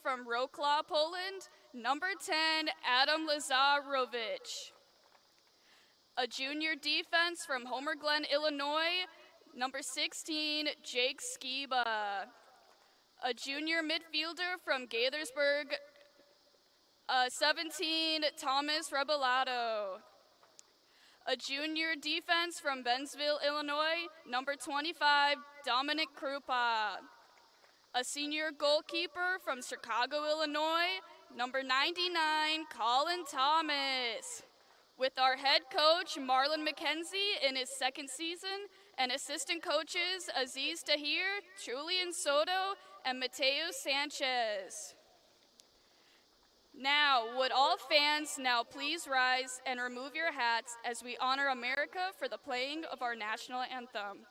from Wrocław, Poland, number 10, Adam Lazarowicz. A junior defense from Homer Glen, Illinois, number 16, Jake Skiba. A junior midfielder from Gaithersburg, 17, Thomas Rebellato. A junior defense from Bennsville, Illinois, number 25, Dominic Krupa. A senior goalkeeper from Chicago, Illinois, number 99, Colin Thomas. With our head coach, Marlon McKenzie, in his second season, and assistant coaches, Aziz Tahir, Julian Soto, and Mateo Sanchez. Now, would all fans now please rise and remove your hats as we honor America for the playing of our national anthem.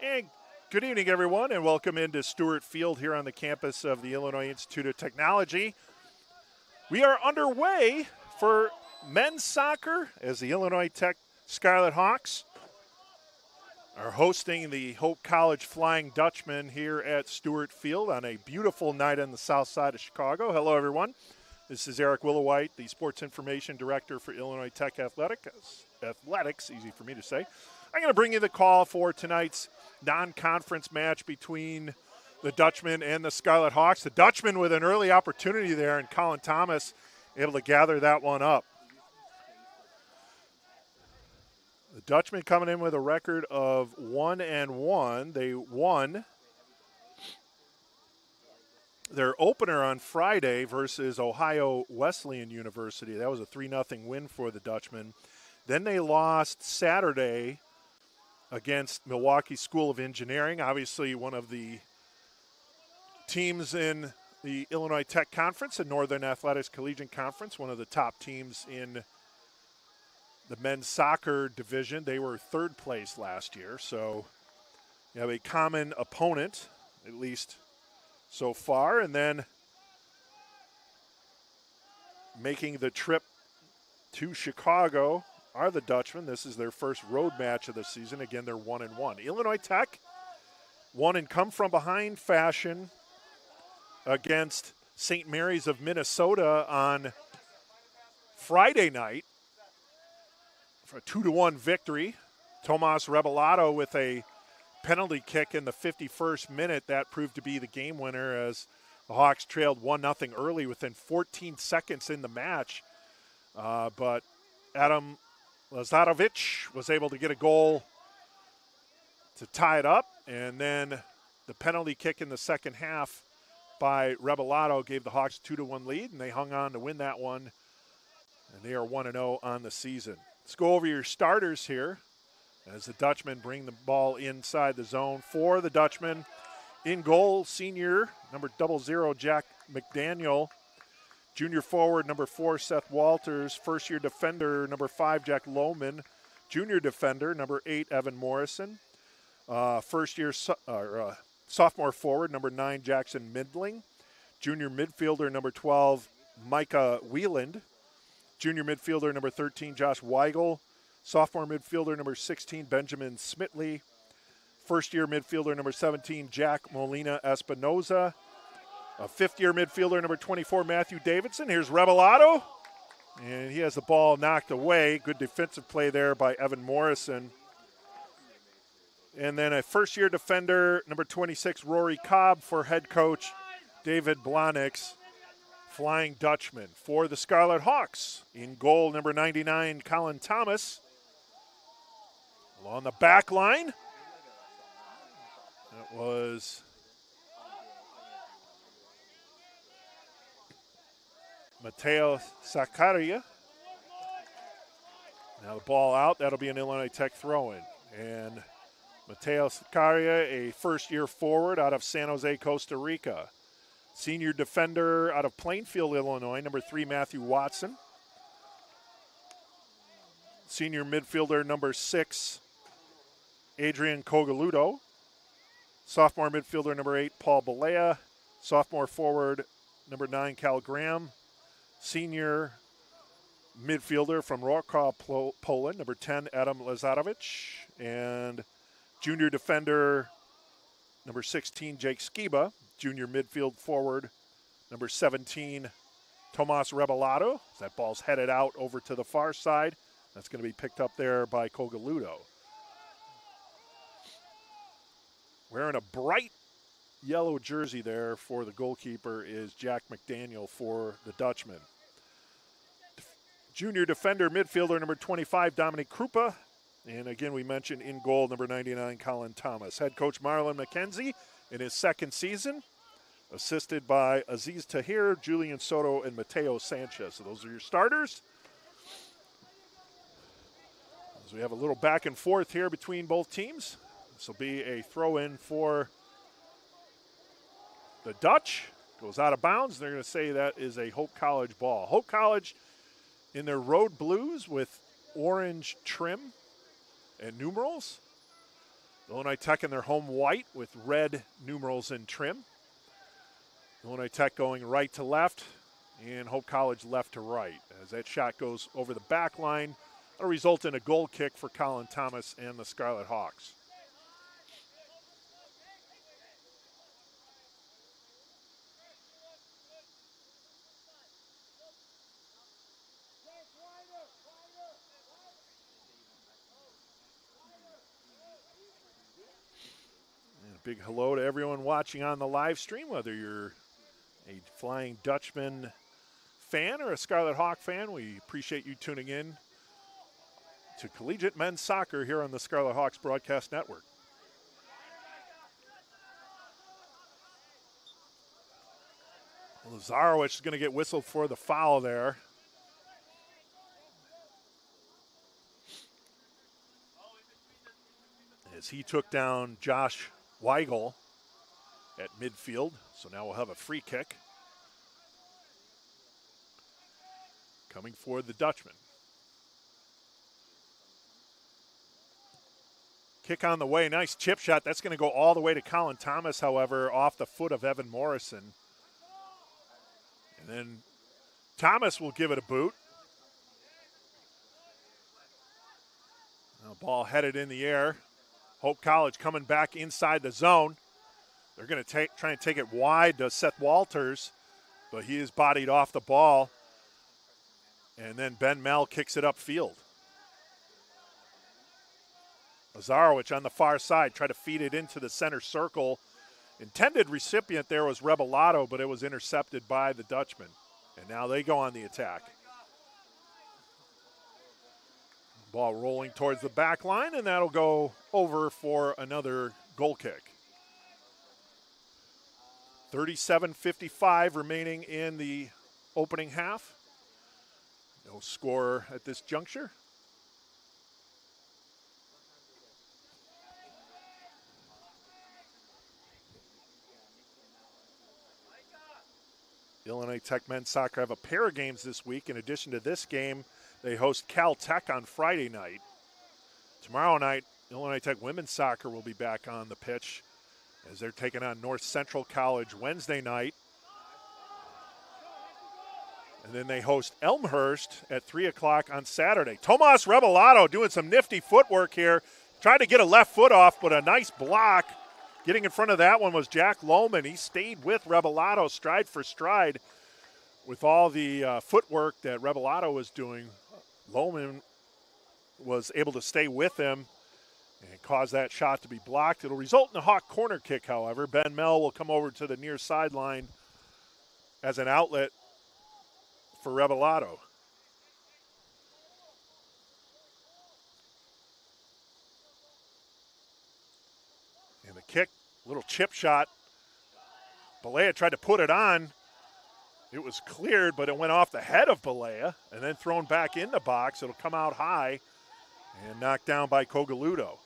And good evening, everyone, and welcome into Stuart Field here on the campus of the Illinois Institute of Technology. We are underway for men's soccer as the Illinois Tech Scarlet Hawks are hosting the Hope College Flying Dutchman here at Stuart Field on a beautiful night on the south side of Chicago. Hello, everyone. This is Eric Willowhite, the Sports Information Director for Illinois Tech Athletics, easy for me to say. I'm going to bring you the call for tonight's non-conference match between the Dutchman and the Scarlet Hawks. The Dutchman with an early opportunity there, and Colin Thomas able to gather that one up. The Dutchman coming in with a record of 1-1. They won their opener on Friday versus Ohio Wesleyan University. That was a 3-0 win for the Dutchman. Then they lost Saturday against Milwaukee School of Engineering, obviously one of the teams in the Illinois Tech Conference and Northern Athletics Collegiate Conference, one of the top teams in the men's soccer division. They were third place last year, so you have a common opponent, at least so far. And then making the trip to Chicago are the Dutchmen. This is their first road match of the season. Again, they're 1-1. Illinois Tech won in come-from-behind fashion against St. Mary's of Minnesota on Friday night for a 2-1 victory. Tomas Rebellato with a penalty kick in the 51st minute. That proved to be the game winner as the Hawks trailed 1-0 early within 14 seconds in the match. But Adam Lazarovic was able to get a goal to tie it up, and then the penalty kick in the second half by Rebellato gave the Hawks a 2-1 lead, and they hung on to win that one, and they are 1-0 on the season. Let's go over your starters here as the Dutchmen bring the ball inside the zone. For the Dutchmen, in goal, senior number 00 Jack McDaniel, junior forward number 4 Seth Walters, first-year defender number 5 Jack Lohman, junior defender number 8 Evan Morrison, first-year sophomore forward number 9 Jackson Midling, junior midfielder number 12 Micah Wieland, junior midfielder number 13 Josh Weigel, sophomore midfielder number 16 Benjamin Smitley, first-year midfielder number 17 Jack Molina Espinoza, a fifth-year midfielder number 24 Matthew Davidson. Here's Rebellato, and he has the ball knocked away. Good defensive play there by Evan Morrison. And then a first-year defender, number 26, Rory Cobb, for head coach David Blonix, Flying Dutchman. For the Scarlet Hawks, in goal, number 99, Colin Thomas. Along the back line, that was Mateo Sakaria. Now the ball out. That'll be an Illinois Tech throw-in. And Mateo Sakaria, a first-year forward out of San Jose, Costa Rica. Senior defender out of Plainfield, Illinois, number 3, Matthew Watson. Senior midfielder, number 6, Adrian Cogaludo. Sophomore midfielder, number 8, Paul Balea. Sophomore forward, number 9, Cal Graham. Senior midfielder from Wrocław, Poland, number 10, Adam Lazarovic. And junior defender, number 16, Jake Skiba. Junior midfield forward, number 17, Tomas Rebellato. That ball's headed out over to the far side. That's going to be picked up there by Cogaludo. Wearing a bright yellow jersey there for the goalkeeper is Jack McDaniel for the Dutchman. Junior defender, midfielder, number 25, Dominic Krupa. And again, we mentioned in goal, number 99, Colin Thomas. Head coach Marlon McKenzie in his second season, assisted by Aziz Tahir, Julian Soto, and Mateo Sanchez. So those are your starters. As we have a little back and forth here between both teams. This will be a throw-in for the Dutch. Goes out of bounds. They're going to say that is a Hope College ball. Hope College in their road blues with orange trim and numerals. Illinois Tech in their home white with red numerals and trim. Illinois Tech going right to left and Hope College left to right. As that shot goes over the back line, it'll result in a goal kick for Colin Thomas and the Scarlet Hawks. Big hello to everyone watching on the live stream, whether you're a Flying Dutchman fan or a Scarlet Hawk fan. We appreciate you tuning in to Collegiate Men's Soccer here on the Scarlet Hawks Broadcast Network. Lazarowicz is going to get whistled for the foul there. As he took down Josh Weigel at midfield. So now we'll have a free kick coming for the Dutchman. Kick on the way, nice chip shot. That's going to go all the way to Colin Thomas, however, off the foot of Evan Morrison. And then Thomas will give it a boot. Now ball headed in the air. Hope College coming back inside the zone. They're going to try and take it wide to Seth Walters, but he is bodied off the ball. And then Ben Mell kicks it upfield. Lazarowicz on the far side, try to feed it into the center circle. Intended recipient there was Rebellato, but it was intercepted by the Dutchman. And now they go on the attack. Ball rolling towards the back line, and that'll go over for another goal kick. 37:55 remaining in the opening half. No score at this juncture. Illinois Tech men's soccer have a pair of games this week. In addition to this game, they host Cal Tech on Friday night. Tomorrow night, Illinois Tech women's soccer will be back on the pitch as they're taking on North Central College Wednesday night. And then they host Elmhurst at 3 o'clock on Saturday. Tomas Rebellato doing some nifty footwork here. Tried to get a left foot off, but a nice block. Getting in front of that one was Jack Lohman. He stayed with Rebellato stride for stride with all the footwork that Rebellato was doing. Lohman was able to stay with him and cause that shot to be blocked. It'll result in a Hawk corner kick, however. Ben Mell will come over to the near sideline as an outlet for Rebellato. And the kick, little chip shot. Balea tried to put it on. It was cleared, but it went off the head of Balea and then thrown back in the box. It'll come out high and knocked down by Cogaludo.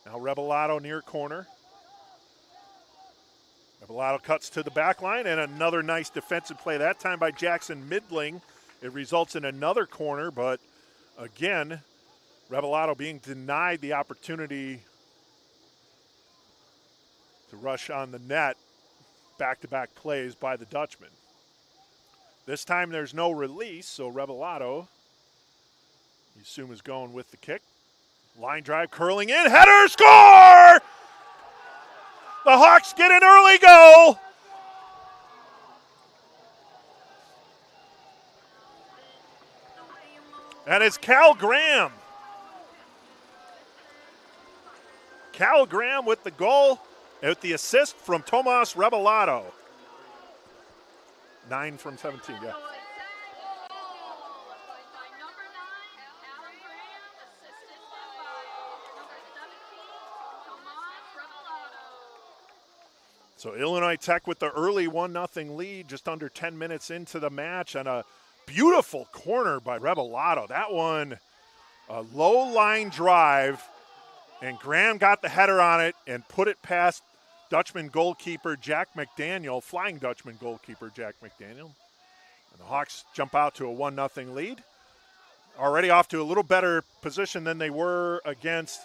Now Rebellato near corner. Rebellato cuts to the back line, and another nice defensive play, that time by Jackson Midling. It results in another corner, but again, Rebellato being denied the opportunity to rush on the net. Back-to-back plays by the Dutchman. This time there's no release, so Rebellato, you assume, is going with the kick. Line drive, curling in, header, score! The Hawks get an early goal. And it's Cal Graham. Cal Graham with the goal, with the assist from Tomas Rebellato. 9 from 17, yeah. So Illinois Tech with the early 1-0 lead, just under 10 minutes into the match, and a beautiful corner by Rebellato. That one, a low line drive, and Graham got the header on it and put it past Dutchman goalkeeper Jack McDaniel, Flying Dutchman goalkeeper Jack McDaniel. And the Hawks jump out to a 1-0 lead. Already off to a little better position than they were against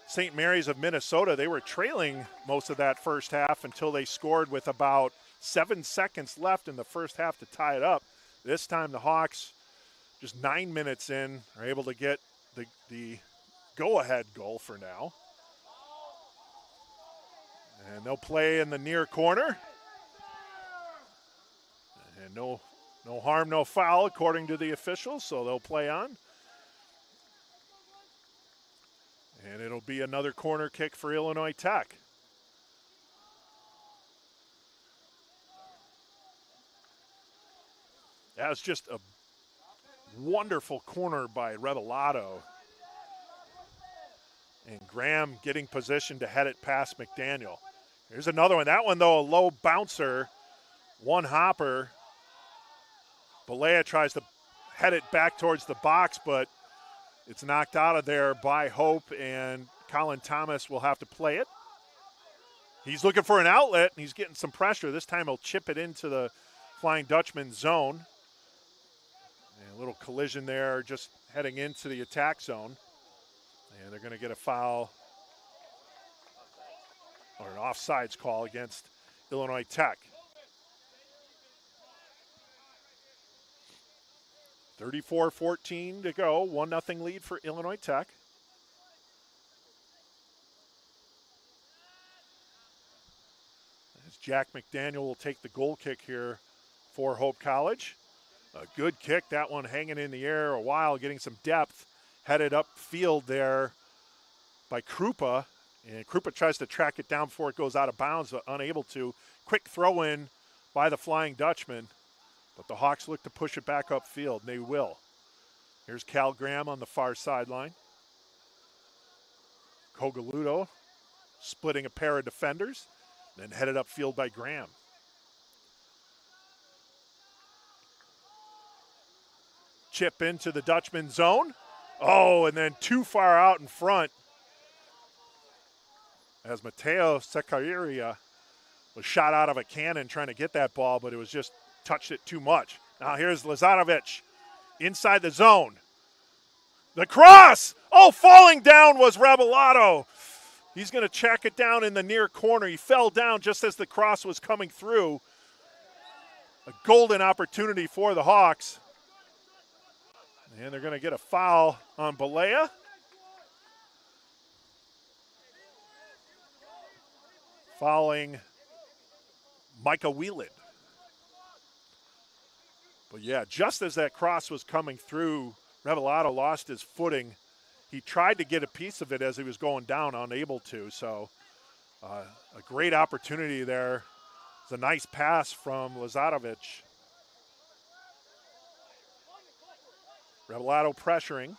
St. Mary's of Minnesota. They were trailing most of that first half until they scored with about 7 seconds left in the first half to tie it up. This time the Hawks, just 9 minutes in, are able to get the go-ahead goal for now. And they'll play in the near corner. And no harm, no foul, according to the officials, so they'll play on. And it'll be another corner kick for Illinois Tech. That was just a wonderful corner by Revelado. And Graham getting position to head it past McDaniel. Here's another one. That one, though, a low bouncer. One hopper. Balea tries to head it back towards the box, but it's knocked out of there by Hope, and Colin Thomas will have to play it. He's looking for an outlet, and he's getting some pressure. This time he'll chip it into the Flying Dutchman zone. And a little collision there just heading into the attack zone. And they're going to get a foul or an offsides call against Illinois Tech. 34-14 to go, 1-0 lead for Illinois Tech. As Jack McDaniel will take the goal kick here for Hope College. A good kick, that one hanging in the air a while, getting some depth. Headed up field there by Krupa. And Krupa tries to track it down before it goes out of bounds, but unable to. Quick throw in by the Flying Dutchman. But the Hawks look to push it back upfield, and they will. Here's Cal Graham on the far sideline. Cogaludo splitting a pair of defenders, then headed upfield by Graham. Chip into the Dutchman zone. Oh, and then too far out in front as Mateo Seca was shot out of a cannon trying to get that ball, but it was just touched it too much. Now here's Lazarevic inside the zone. The cross! Oh, falling down was Revelado. He's going to check it down in the near corner. He fell down just as the cross was coming through. A golden opportunity for the Hawks. And they're going to get a foul on Balea. Fouling Micah Wheelan. But yeah, just as that cross was coming through, Revelado lost his footing. He tried to get a piece of it as he was going down, unable to. So a great opportunity there. It's a nice pass from Lazarevic. Revelado pressuring.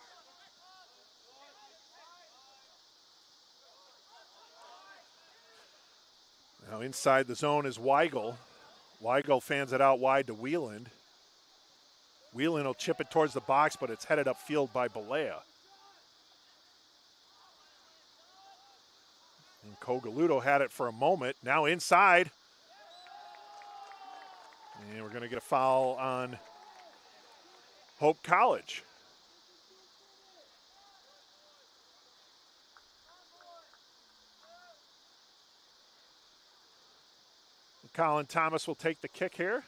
Now inside the zone is Weigel. Weigel fans it out wide to Wheeland. Wheeland will chip it towards the box, but it's headed upfield by Balea. And Cogaludo had it for a moment. Now inside. And we're going to get a foul on Hope College. Colin Thomas will take the kick here.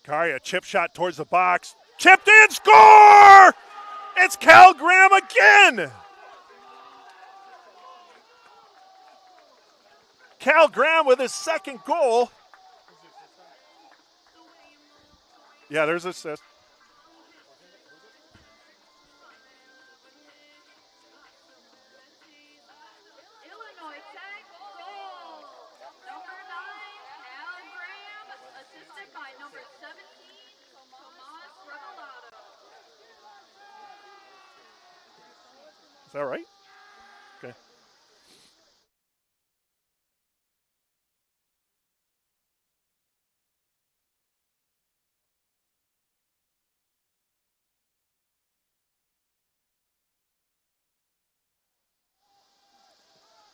Zakaria, chip shot towards the box. Chipped in, score! It's Cal Graham again! Cal Graham with his second goal. Yeah, there's an assist. Illinois Tech goal. Number 9, Cal Graham, assisted by number 17, Tomas Revelado. Is that right? Okay.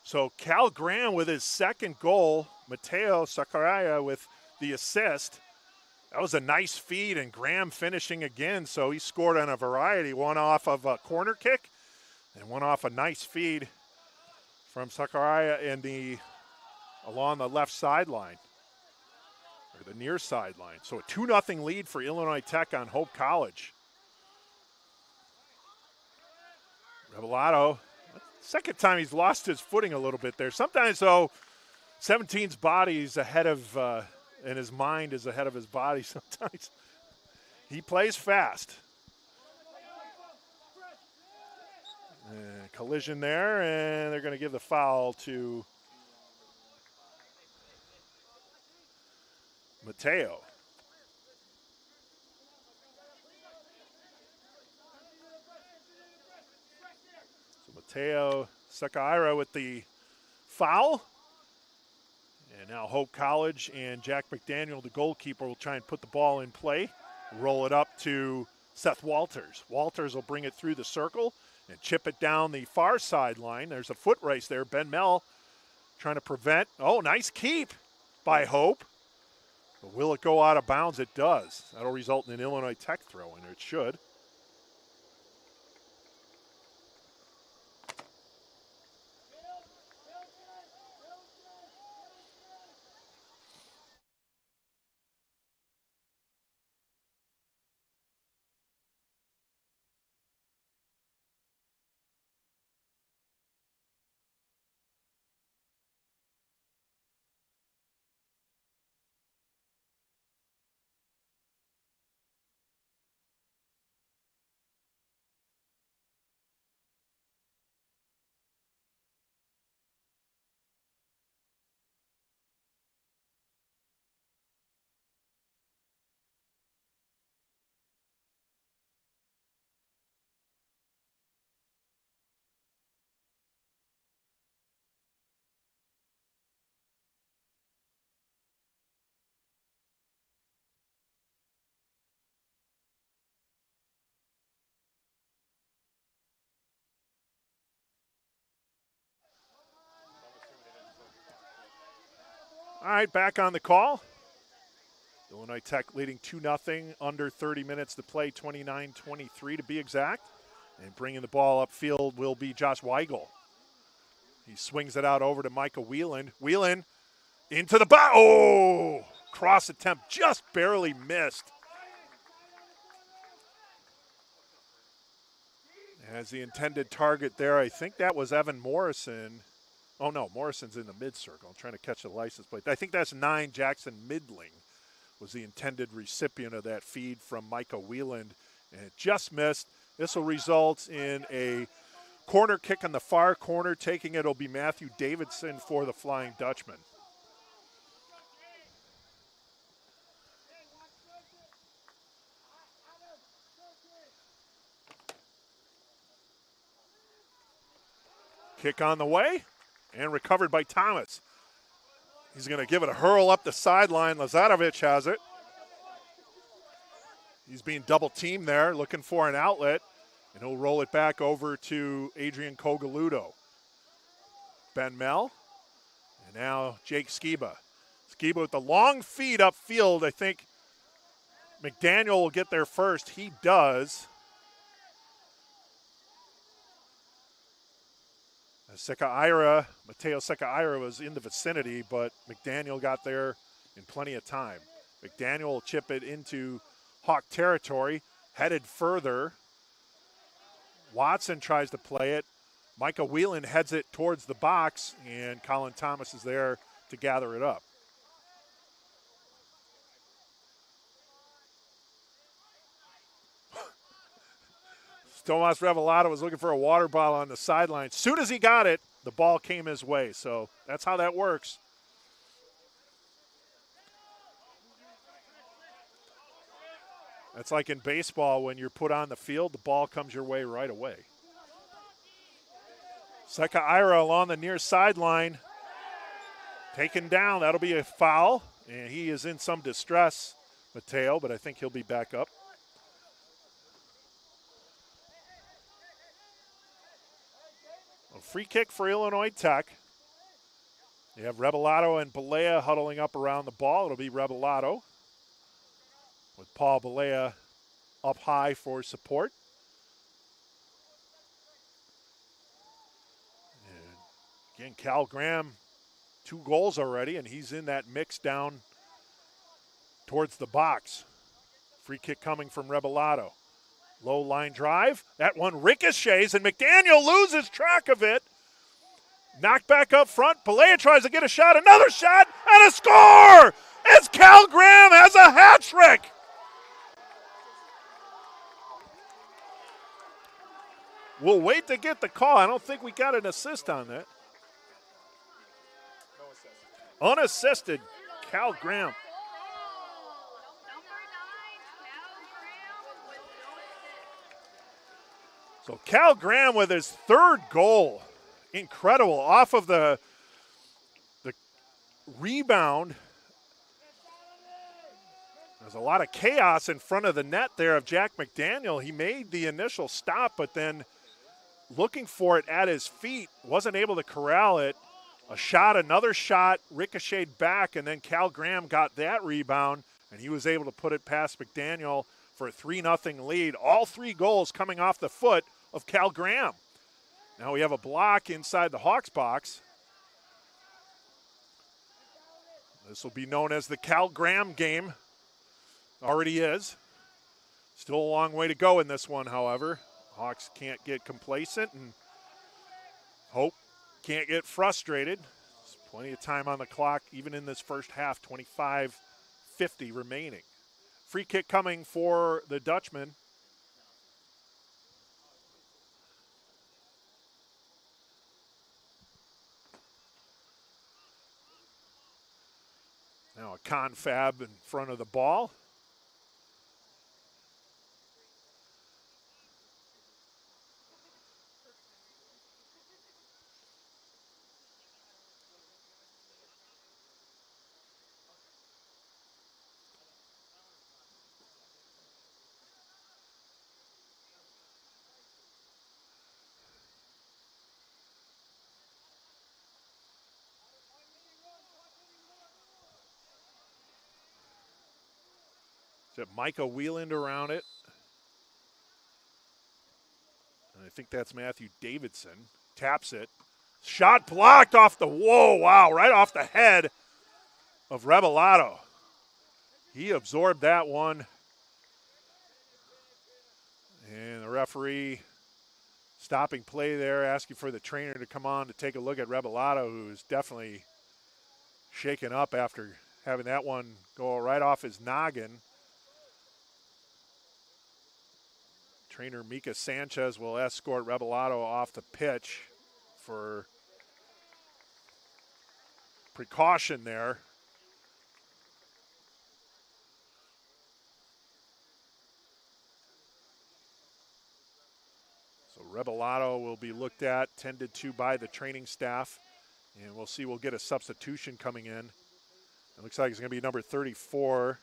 So Cal Graham with his second goal, Mateo Sakaraya with the assist. That was a nice feed, and Graham finishing again, so he scored on a variety, one off of a corner kick and one off a nice feed from Sakaraya along the left sideline, or the near sideline. So a 2-0 lead for Illinois Tech on Hope College. Revelado, second time he's lost his footing a little bit there. Sometimes, though, 17's body is ahead of and his mind is ahead of his body sometimes. He plays fast. And collision there, and they're going to give the foul to Mateo. So Mateo Seca with the foul. And now Hope College and Jack McDaniel, the goalkeeper, will try and put the ball in play. Roll it up to Seth Walters. Walters will bring it through the circle and chip it down the far sideline. There's a foot race there. Ben Mell trying to prevent. Oh, nice keep by Hope. But will it go out of bounds? It does. That'll result in an Illinois Tech throw, and it should. All right, back on the call. Illinois Tech leading 2-0, under 30 minutes to play, 29-23 to be exact. And bringing the ball upfield will be Josh Weigel. He swings it out over to Micah Whelan. Whelan into the box. Oh, cross attempt just barely missed. As the intended target there, I think that was Evan Morrison. Oh, no, Morrison's in the mid-circle. I'm trying to catch the license plate. I think that's 9, Jackson Midling was the intended recipient of that feed from Micah Whelan, and it just missed. This will result in a corner kick in the far corner. Taking it will be Matthew Davidson for the Flying Dutchman. Kick on the way and recovered by Thomas. He's going to give it a hurl up the sideline. Lazarevic has it. He's being double teamed there, looking for an outlet, and he'll roll it back over to Adrian Cogaludo. Ben Mell, and now Jake Skiba. Skiba with the long feed upfield. I think McDaniel will get there first. He does. Mateo Seca was in the vicinity, but McDaniel got there in plenty of time. McDaniel will chip it into Hawk territory, headed further. Watson tries to play it. Micah Whelan heads it towards the box, and Colin Thomas is there to gather it up. Tomas Revelado was looking for a water bottle on the sideline. As soon as he got it, the ball came his way. So that's how that works. That's like in baseball when you're put on the field, the ball comes your way right away. Seca along the near sideline. Taken down. That'll be a foul. And he is in some distress, Mateo, but I think he'll be back up. A free kick for Illinois Tech. You have Rebellato and Balea huddling up around the ball. It'll be Rebellato with Paul Balea up high for support. And again, Cal Graham, 2 goals already, and he's in that mix down towards the box. Free kick coming from Rebellato. Low line drive. That one ricochets, and McDaniel loses track of it. Knocked back up front. Balea tries to get a shot. Another shot, and a score! as Cal Graham has a hat trick. We'll wait to get the call. I don't think we got an assist on that. Unassisted, Cal Graham. So Cal Graham with his third goal. Incredible. Off of the rebound. There's a lot of chaos in front of the net there of Jack McDaniel. He made the initial stop, but then looking for it at his feet, wasn't able to corral it. A shot, another shot, ricocheted back, and then Cal Graham got that rebound, and he was able to put it past McDaniel for a 3-0 lead. All three goals coming off the foot of Cal Graham. Now we have a block inside the Hawks box. This will be known as the Cal Graham game. Already is. Still a long way to go in this one, however. Hawks can't get complacent, and Hope can't get frustrated. There's plenty of time on the clock, even in this first half, 25:50 remaining. Free kick coming for the Dutchman. Now a confab in front of the ball. Is it Micah Wieland around it? And I think that's Matthew Davidson. Taps it. Shot blocked off the, whoa, wow, right off the head of Rebellato. He absorbed that one. And the referee stopping play there, asking for the trainer to come on to take a look at Rebellato, who's definitely shaken up after having that one go right off his noggin. Trainer Mika Sanchez will escort Rebellato off the pitch for precaution there. So Rebellato will be looked at, tended to by the training staff, and we'll see, we'll get a substitution coming in. It looks like it's going to be number 34,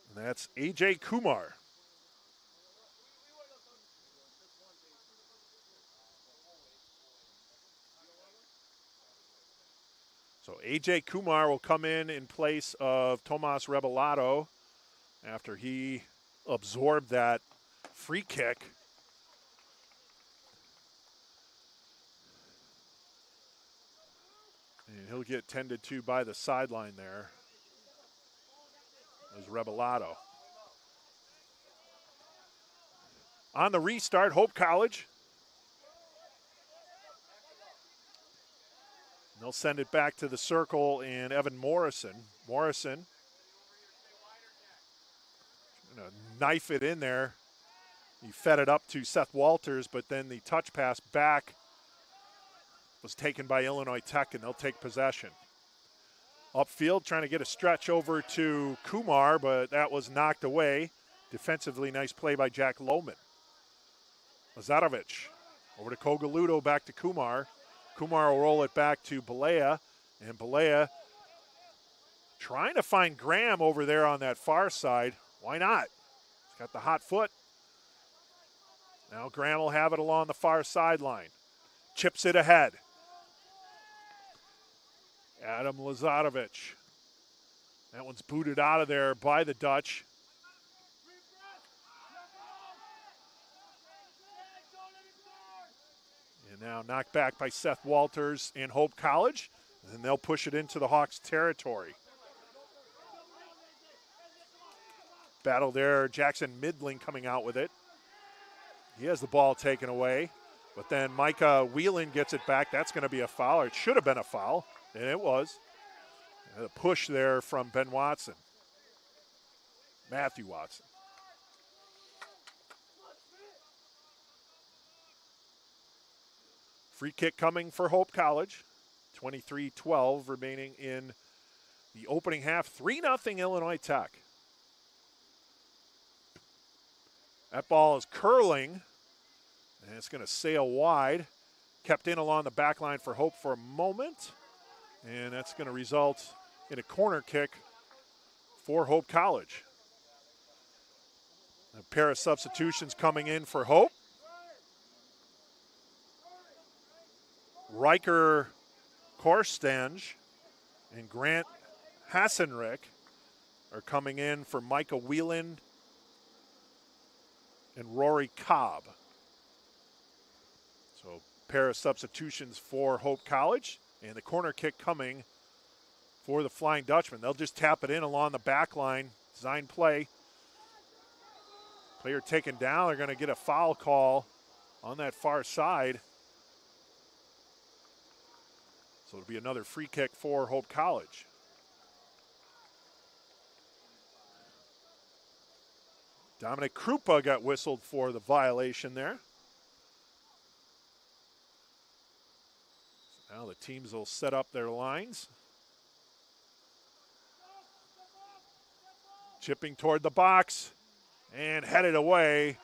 and that's A.J. Kumar. So A.J. Kumar will come in place of Tomas Rebellato after he absorbed that free kick. And he'll get tended to by the sideline there as Rebellato. On the restart, Hope College. And they'll send it back to the circle and Evan Morrison. Morrison gonna knife it in there. He fed it up to Seth Walters, but then the touch pass back was taken by Illinois Tech, and they'll take possession. Upfield, trying to get a stretch over to Kumar, but that was knocked away. Defensively, nice play by Jack Lohman. Lazarovic over to Kogaludo, back to Kumar. Kumar will roll it back to Balea, and Balea trying to find Graham over there on that far side. Why not? He's got the hot foot. Now Graham will have it along the far sideline. Chips it ahead. Adam Lazarovic. That one's booted out of there by the Dutch. And now knocked back by Seth Walters and Hope College. And they'll push it into the Hawks' territory. Battle there, Jackson Midling coming out with it. He has the ball taken away. But then Micah Whelan gets it back. That's going to be a foul, or it should have been a foul, and it was. A push there from Ben Watson. Matthew Watson. Free kick coming for Hope College. 23-12 remaining in the opening half. 3-0 Illinois Tech. That ball is curling, and it's going to sail wide. Kept in along the back line for Hope for a moment, and that's going to result in a corner kick for Hope College. A pair of substitutions coming in for Hope. Riker Korstenge and Grant Hassenrick are coming in for Micah Whelan and Rory Cobb. So pair of substitutions for Hope College, and the corner kick coming for the Flying Dutchman. They'll just tap it in along the back line. Design play. Player taken down. They're going to get a foul call on that far side. So it'll be another free kick for Hope College. Dominic Krupa got whistled for the violation there. So now the teams will set up their lines. Chipping toward the box and headed away.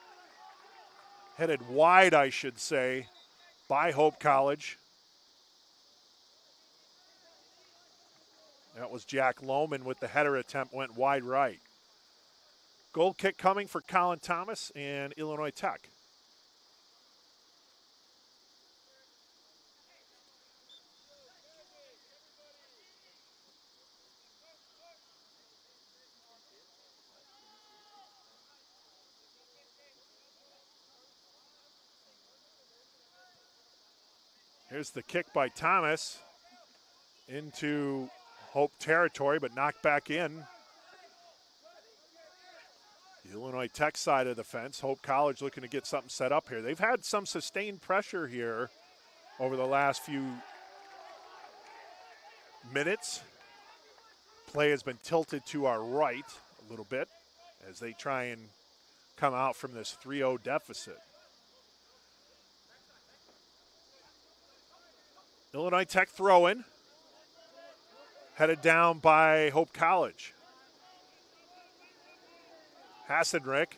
Headed wide, I should say, by Hope College. That was Jack Lohman with the header attempt, went wide right. Goal kick coming for Colin Thomas and Illinois Tech. Here's the kick by Thomas into Hope territory, but knocked back in. The Illinois Tech side of the fence. Hope College looking to get something set up here. They've had some sustained pressure here over the last few minutes. Play has been tilted to our right a little bit as they try and come out from this 3-0 deficit. Illinois Tech throw-in. Headed down by Hope College. Hassenrick.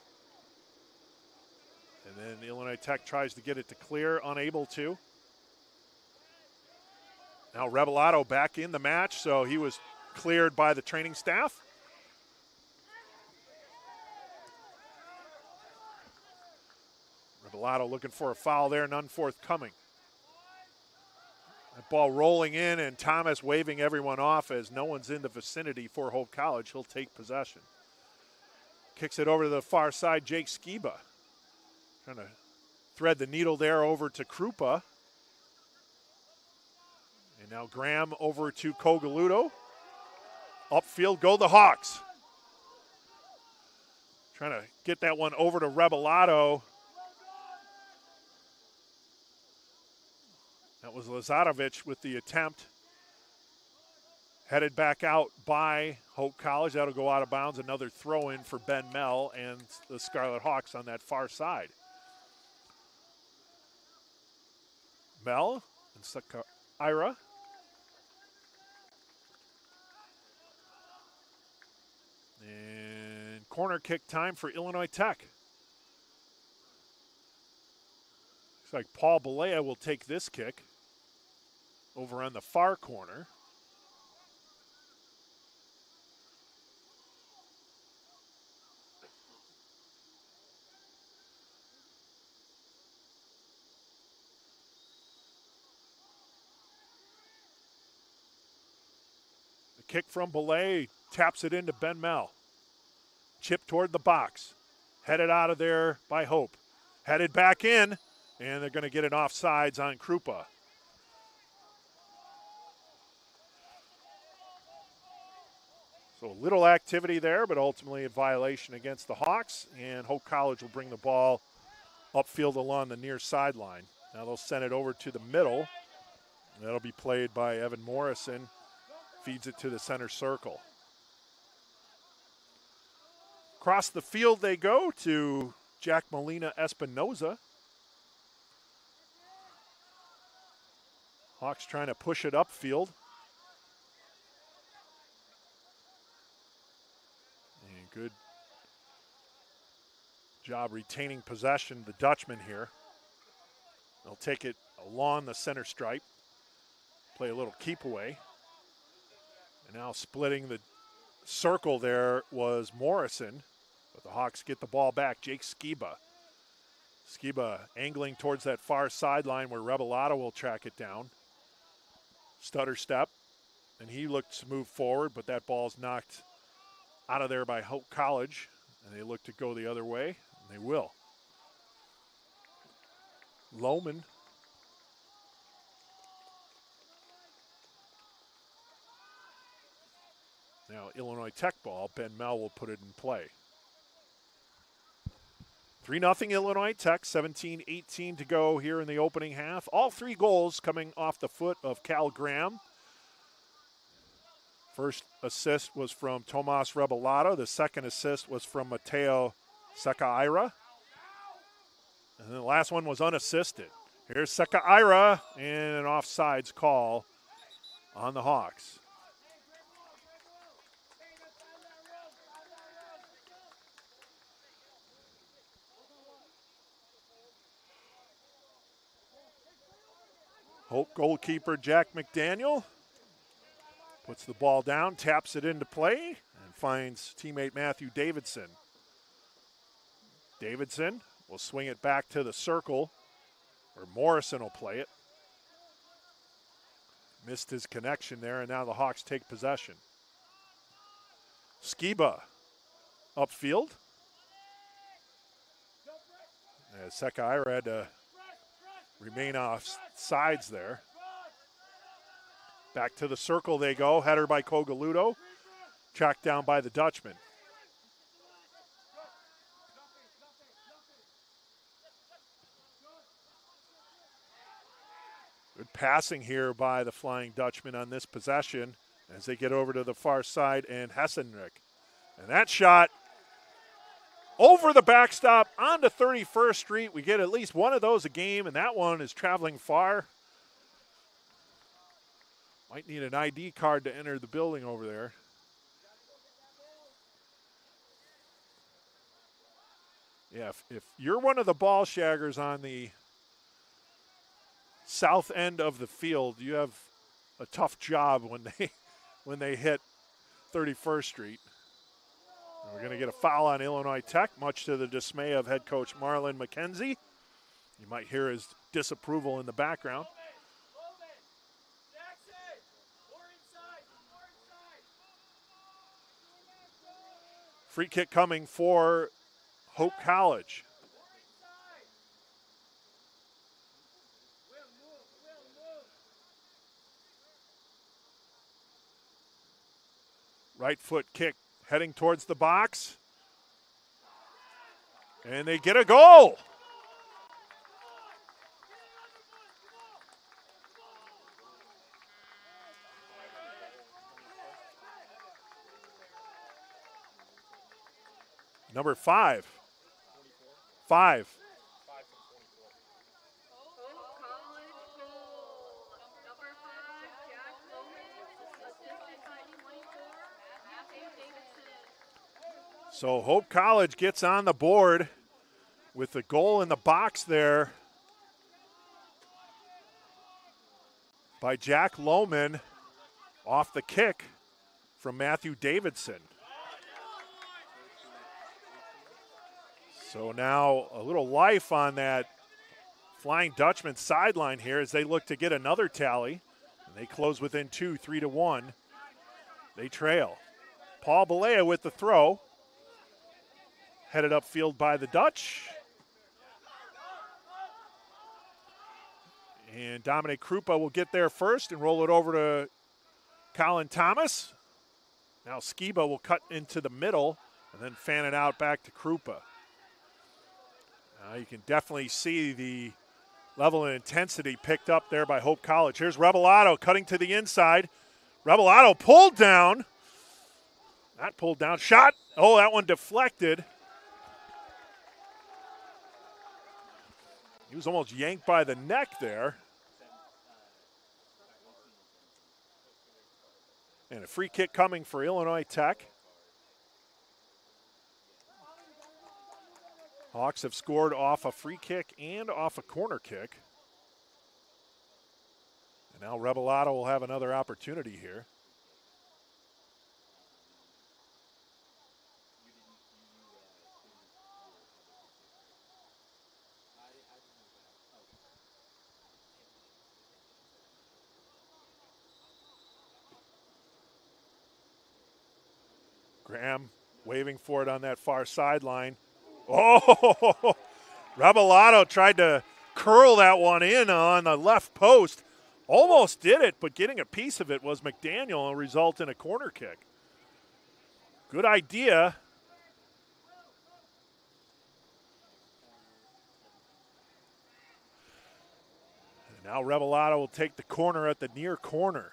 And then Illinois Tech tries to get it to clear, unable to. Now Rebellato back in the match, so he was cleared by the training staff. Rebellato looking for a foul there, none forthcoming. That ball rolling in, and Thomas waving everyone off as no one's in the vicinity for Hope College. He'll take possession. Kicks it over to the far side, Jake Skiba. Trying to thread the needle there over to Krupa. And now Graham over to Cogaluto. Upfield go the Hawks. Trying to get that one over to Rebellato. That was Lazarovich with the attempt. Headed back out by Hope College. That'll go out of bounds. Another throw in for Ben Mell and the Scarlet Hawks on that far side. Mell and Seca Ira. And corner kick time for Illinois Tech. Looks like Paul Balea will take this kick over on the far corner. The kick from Balea taps it into Ben Mell. Chip toward the box. Headed out of there by Hope. Headed back in. And they're going to get it offsides on Krupa. So a little activity there, but ultimately a violation against the Hawks. And Hope College will bring the ball upfield along the near sideline. Now they'll send it over to the middle. And that'll be played by Evan Morrison Feeds it to the center circle. Across the field they go to Jack Molina Espinoza. Hawks trying to push it upfield. And good job retaining possession, the Dutchman here. They'll take it along the center stripe. Play a little keep away. And now splitting the circle there was Morrison. But the Hawks get the ball back. Jake Skiba. Skiba angling towards that far sideline where Rebellato will track it down. Stutter step. And he looked to move forward, but that ball's knocked out of there by Hope College. And they look to go the other way, and they will. Lohman. Now Illinois Tech ball. Ben Mel will put it in play. 3-0 Illinois Tech, 17-18 to go here in the opening half. All three goals coming off the foot of Cal Graham. First assist was from Tomas Rebellato. The second assist was from Mateo Seca. And the last one was unassisted. Here's Seca and an offsides call on the Hawks. Hope goalkeeper Jack McDaniel puts the ball down, taps it into play, and finds teammate Matthew Davidson. Davidson will swing it back to the circle where Morrison will play it. Missed his connection there, and now the Hawks take possession. Skiba upfield. As Seca had to remain off sides there. Back to the circle they go. Header by Cogaludo. Tracked down by the Dutchman. Good passing here by the Flying Dutchman on this possession as they get over to the far side and Hessenrich. And that shot over the backstop onto 31st Street. We get at least one of those a game, and that one is traveling far. Might need an ID card to enter the building over there. Yeah, if you're one of the ball shaggers on the south end of the field, you have a tough job when they hit 31st Street. And we're going to get a foul on Illinois Tech, much to the dismay of head coach Marlon McKenzie. You might hear his disapproval in the background. Free kick coming for Hope College. Right foot kick heading towards the box. And they get a goal. Number 5. 5. So Hope College gets on the board with the goal in the box there by Jack Lohman off the kick from Matthew Davidson. So now a little life on that Flying Dutchman sideline here as they look to get another tally. And they close within 2, 3-1. They trail. Paul Balea with the throw. Headed upfield by the Dutch. And Dominic Krupa will get there first and roll it over to Colin Thomas. Now Skiba will cut into the middle and then fan it out back to Krupa. You can definitely see the level of intensity picked up there by Hope College. Here's Rebellato cutting to the inside. Revelado pulled down. Not pulled down. Shot. Oh, that one deflected. He was almost yanked by the neck there. And a free kick coming for Illinois Tech. Hawks have scored off a free kick and off a corner kick. And now Revelado will have another opportunity here. Graham waving for it on that far sideline. Oh, Revelado tried to curl that one in on the left post. Almost did it, but getting a piece of it was McDaniel and result in a corner kick. Good idea. And now Revelado will take the corner at the near corner.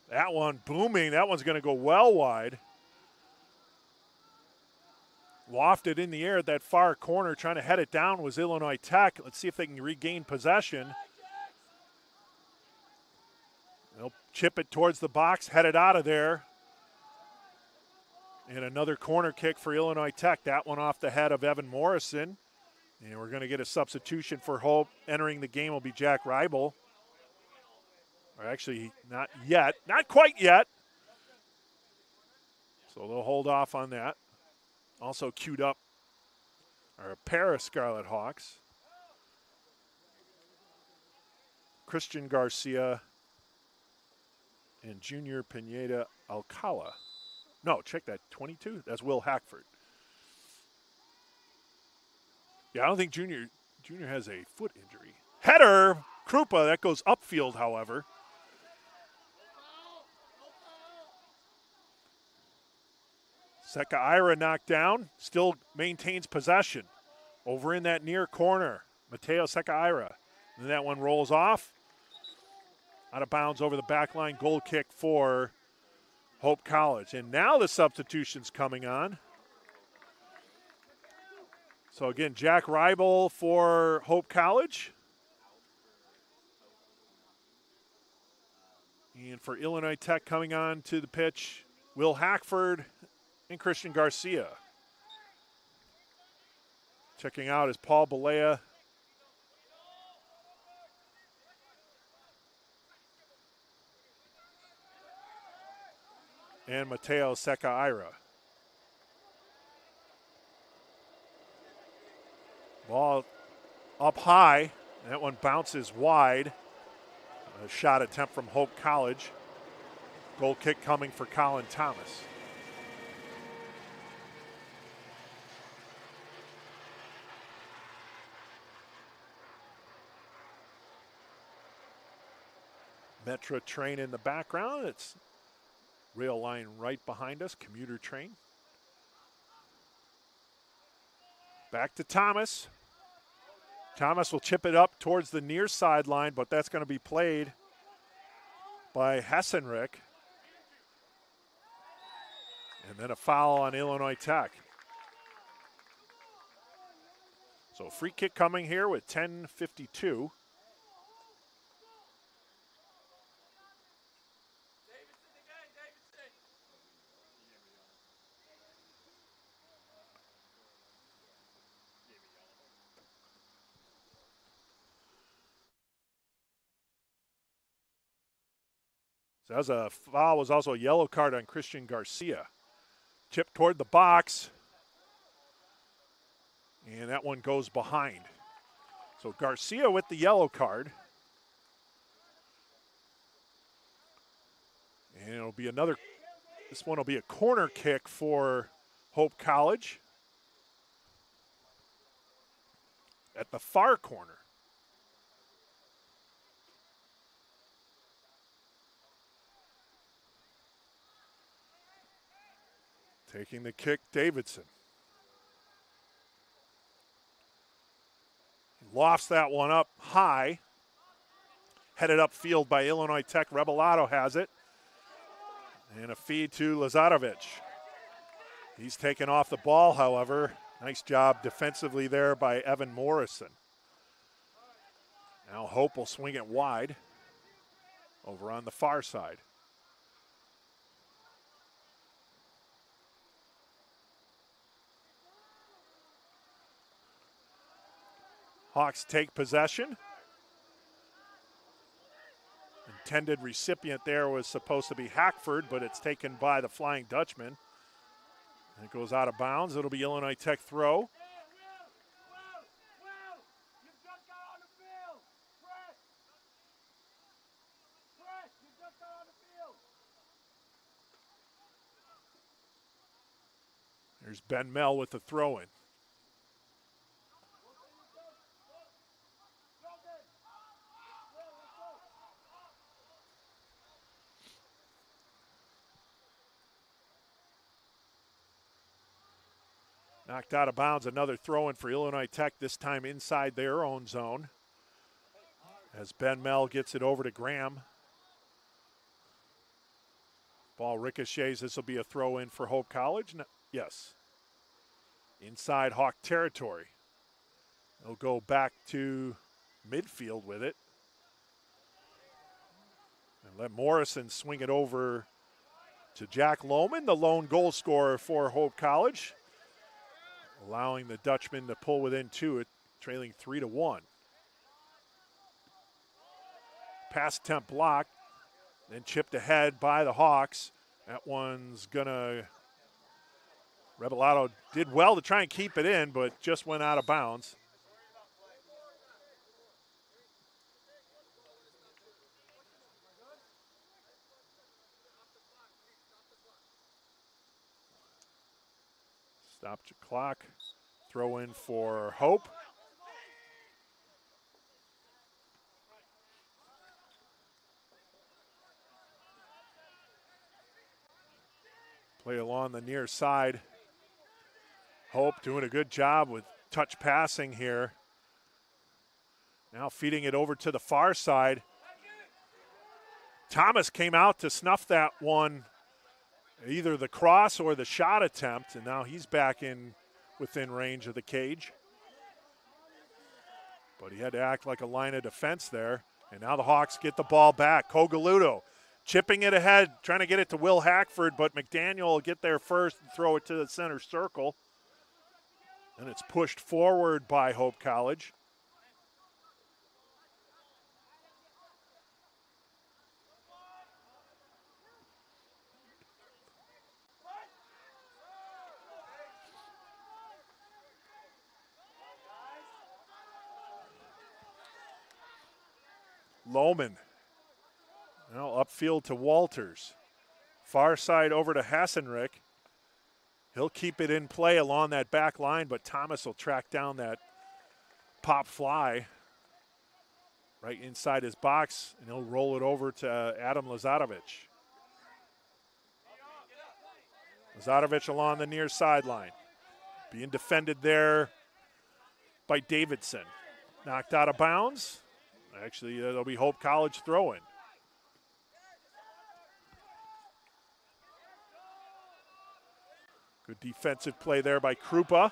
That one booming. That one's going to go well wide. Lofted in the air at that far corner, trying to head it down was Illinois Tech. Let's see if they can regain possession. They'll chip it towards the box, head it out of there. And another corner kick for Illinois Tech. That one off the head of Evan Morrison. And we're going to get a substitution for Hope. Entering the game will be Jack Reibel. Or actually, not yet. Not quite yet. So they'll hold off on that. Also queued up are a pair of Scarlet Hawks. Christian Garcia and Junior Pineda Alcala. No, check that, 22? That's Will Hackford. Yeah, I don't think Junior has a foot injury. Header, Krupa, that goes upfield, however. Seca Ira knocked down, still maintains possession. Over in that near corner, Mateo Seca Ira. And that one rolls off. Out of bounds over the back line, goal kick for Hope College. And now the substitution's coming on. So again, Jack Reibel for Hope College. And for Illinois Tech coming on to the pitch, Will Hackford and Christian Garcia. Checking out is Paul Balea. And Mateo Seca Ira. Ball up high. That one bounces wide. A shot attempt from Hope College. Goal kick coming for Colin Thomas. Metra train in the background. It's rail line right behind us, commuter train. Back to Thomas. Thomas will chip it up towards the near sideline, but that's going to be played by Hessenrick. And then a foul on Illinois Tech. So free kick coming here with 10:52. So as a foul was also a yellow card on Christian Garcia. Chip toward the box. And that one goes behind. So Garcia with the yellow card. And it'll be this one will be a corner kick for Hope College. At the far corner. Taking the kick, Davidson. Lofts that one up high. high. Headed upfield by Illinois Tech. Rebellato has it. And a feed to Lazarevic. He's taken off the ball, however. Nice job defensively there by Evan Morrison. Now Hope will swing it wide over on the far side. Hawks take possession. Intended recipient there was supposed to be Hackford, but it's taken by the Flying Dutchman. It goes out of bounds. It'll be Illinois Tech throw. There's Ben Mell with the throw-in. Knocked out of bounds, another throw-in for Illinois Tech, this time inside their own zone. As Ben Mell gets it over to Graham. Ball ricochets, this will be a throw-in for Hope College. No, yes. Inside Hawk territory. They'll go back to midfield with it. And let Morrison swing it over to Jack Lohman, the lone goal scorer for Hope College. Allowing the Dutchman to pull within two, trailing 3-1. Pass attempt blocked, then chipped ahead by the Hawks. That one's gonna, Rebellato did well to try and keep it in, but just went out of bounds. Stopped your clock. Throw in for Hope. Play along the near side. Hope doing a good job with touch passing here. Now feeding it over to the far side. Thomas came out to snuff that one, either the cross or the shot attempt, and now he's back in within range of the cage. But he had to act like a line of defense there. And now the Hawks get the ball back. Cogaludo chipping it ahead, trying to get it to Will Hackford, but McDaniel will get there first and throw it to the center circle. And it's pushed forward by Hope College. Lohman. Now upfield to Walters. Far side over to Hassenrick. He'll keep it in play along that back line, but Thomas will track down that pop fly right inside his box, and he'll roll it over to Adam Lazarevic. Lazarevic along the near sideline. Being defended there by Davidson. Knocked out of bounds. Actually, it'll be Hope College throw-in. Good defensive play there by Krupa.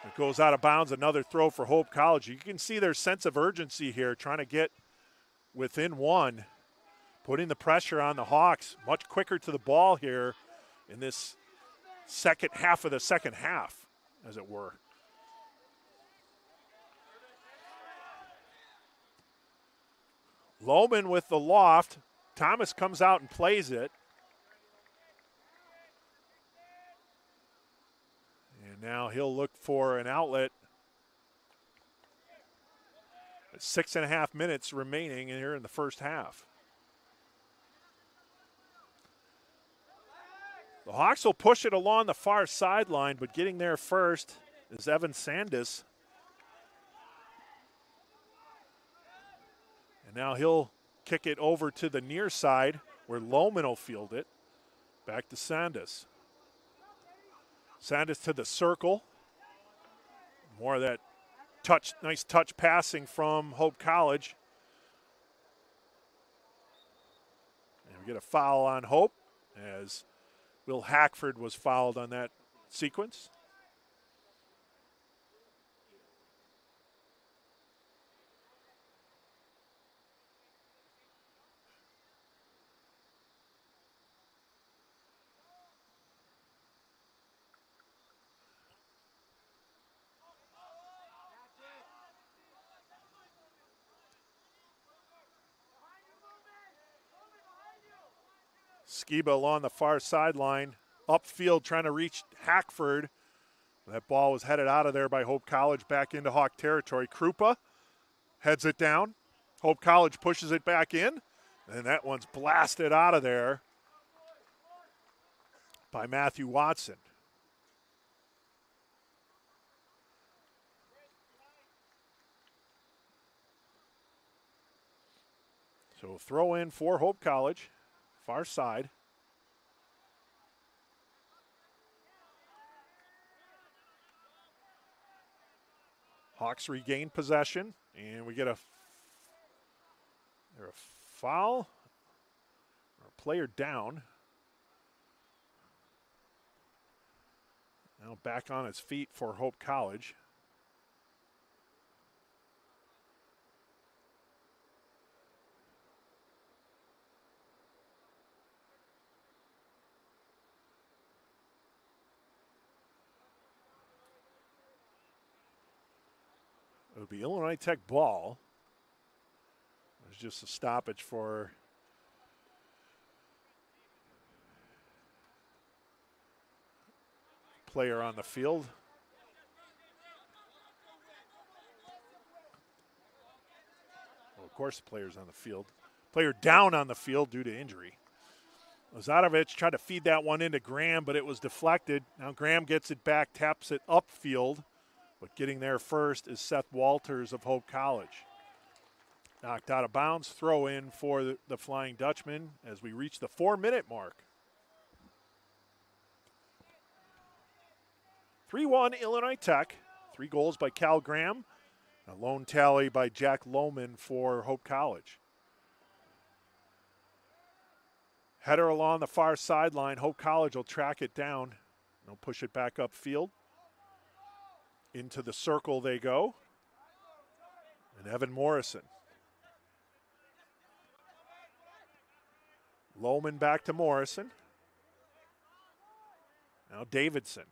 It goes out of bounds, another throw for Hope College. You can see their sense of urgency here, trying to get within one, putting the pressure on the Hawks much quicker to the ball here in this second half of the second half, as it were. Lohman with the loft. Thomas comes out and plays it. And now he'll look for an outlet. 6.5 minutes remaining here in the first half. The Hawks will push it along the far sideline, but getting there first is Evan Sandus. And now he'll kick it over to the near side where Lohman will field it. Back to Sandus. Sandus to the circle. More of that Nice touch passing from Hope College. And we get a foul on Hope as Will Hackford was fouled on that sequence. Skiba along the far sideline, upfield trying to reach Hackford. That ball was headed out of there by Hope College back into Hawk territory. Krupa heads it down. Hope College pushes it back in, and that one's blasted out of there by Matthew Watson. So throw in for Hope College, far side. Hawks regain possession, and we get a foul, or a player down. Now back on its feet for Hope College. It would be Illinois Tech ball. There's just a stoppage for player on the field. Well, of course the player's on the field. Player down on the field due to injury. Lazatovich tried to feed that one into Graham, but it was deflected. Now Graham gets it back, taps it upfield. But getting there first is Seth Walters of Hope College. Knocked out of bounds, throw in for the Flying Dutchman as we reach the 4-minute mark. 3-1 Illinois Tech. 3 goals by Cal Graham. A lone tally by Jack Lohman for Hope College. Header along the far sideline. Hope College will track it down. They'll push it back upfield. Into the circle they go. And Evan Morrison. Lohman back to Morrison. Now Davidson.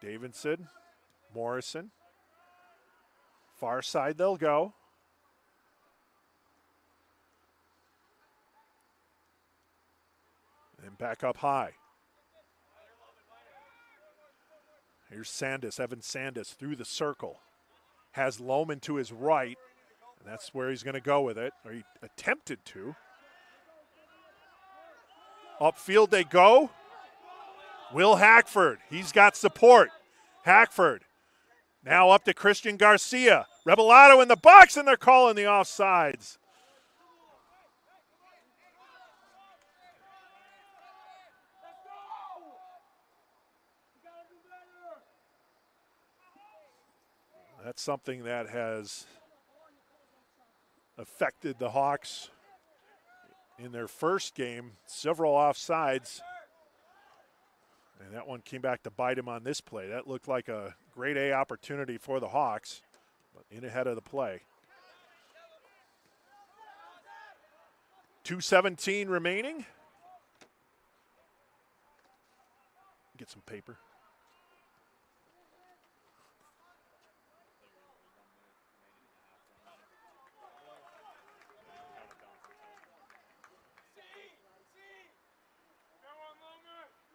Davidson, Morrison. Far side they'll go. And back up high. Here's Sandus, Evan Sandus through the circle. Has Lohman to his right, and that's where he's going to go with it, or he attempted to. Upfield they go. Will Hackford, he's got support. Hackford, now up to Christian Garcia. Rebellato in the box, and they're calling the offsides. That's something that has affected the Hawks in their first game. Several offsides. And that one came back to bite him on this play. That looked like a grade A opportunity for the Hawks, but in ahead of the play. 2:17 remaining. Get some paper.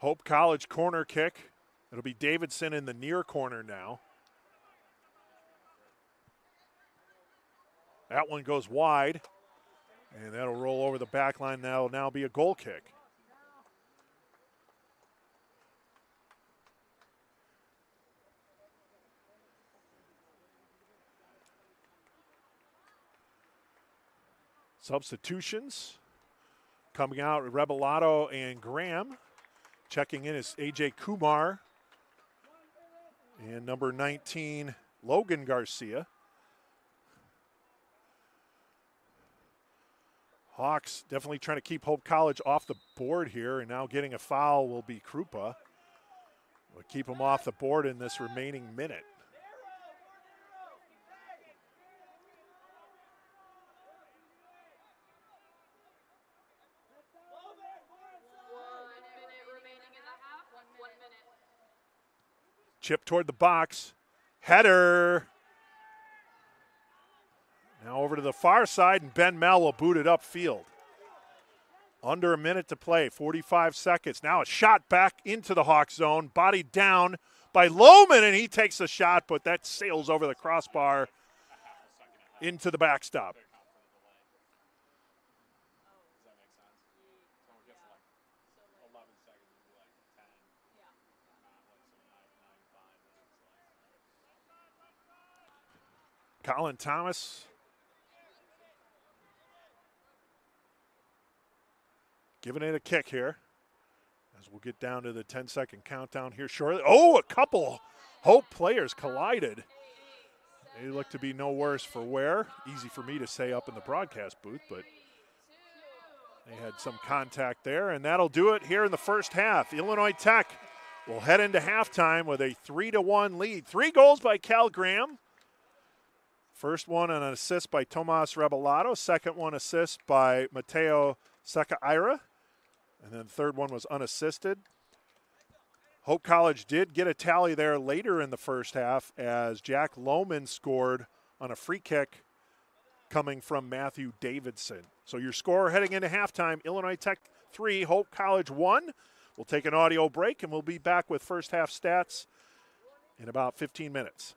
Hope College corner kick. It'll be Davidson in the near corner now. That one goes wide, and that'll roll over the back line. That'll now be a goal kick. Substitutions coming out, Rebellato and Graham. Checking in is A.J. Kumar and number 19, Logan Garcia. Hawks definitely trying to keep Hope College off the board here, and now getting a foul will be Krupa. We'll keep them off the board in this remaining minute. Chip toward the box. Header. Now over to the far side, and Ben Mel will boot it upfield. Under a minute to play, 45 seconds. Now a shot back into the Hawk zone, bodied down by Lohman, and he takes a shot, but that sails over the crossbar into the backstop. Colin Thomas giving it a kick here as we'll get down to the 10-second countdown here shortly. Oh, a couple Hope players collided. They look to be no worse for wear. Easy for me to say up in the broadcast booth, but they had some contact there, and that'll do it here in the first half. Illinois Tech will head into halftime with a 3-1 lead. 3 goals by Cal Graham. First one an assist by Tomas Rebellato. Second one assist by Mateo Seca. And then the third one was unassisted. Hope College did get a tally there later in the first half as Jack Lohman scored on a free kick coming from Matthew Davidson. So your score heading into halftime, Illinois Tech 3, Hope College 1. We'll take an audio break and we'll be back with first half stats in about 15 minutes.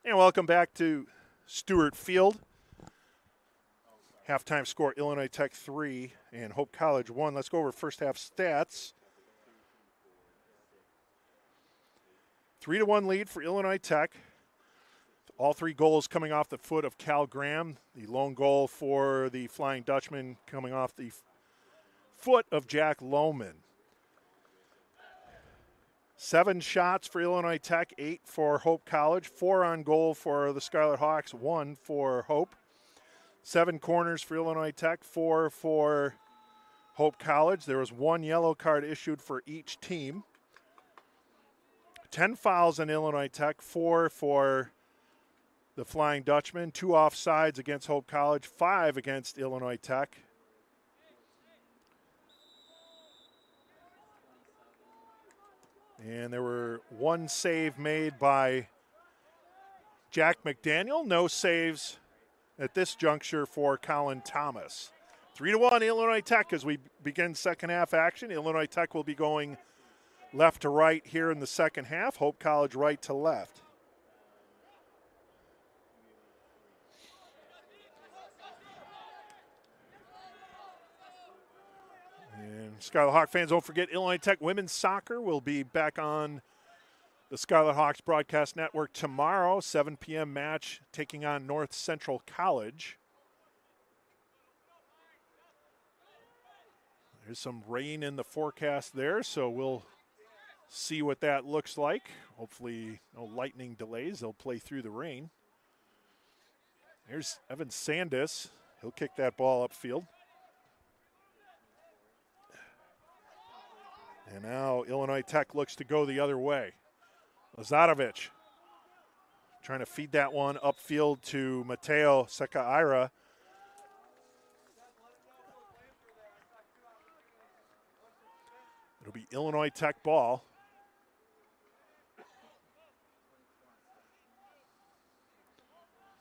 And welcome back to Stuart Field. Halftime score, Illinois Tech 3 and Hope College 1. Let's go over first half stats. 3-1 lead for Illinois Tech. All three goals coming off the foot of Cal Graham. The lone goal for the Flying Dutchman coming off the foot of Jack Lohman. 7 shots for Illinois Tech, 8 for Hope College, 4 on goal for the Scarlet Hawks, 1 for Hope. 7 corners for Illinois Tech, 4 for Hope College. There was 1 yellow card issued for each team. 10 fouls in Illinois Tech, 4 for the Flying Dutchman, 2 offsides against Hope College, 5 against Illinois Tech. And there were 1 save made by Jack McDaniel. No saves at this juncture for Colin Thomas. 3-1 Illinois Tech as we begin second half action. Illinois Tech will be going left to right here in the second half. Hope College right to left. And Scarlet Hawk fans, don't forget Illinois Tech women's soccer will be back on the Scarlet Hawks broadcast network tomorrow. 7 p.m. match taking on North Central College. There's some rain in the forecast there, so we'll see what that looks like. Hopefully no lightning delays. They'll play through the rain. There's Evan Sandis. He'll kick that ball upfield. And now Illinois Tech looks to go the other way. Lazarevic trying to feed that one upfield to Mateo Seca. It'll be Illinois Tech ball.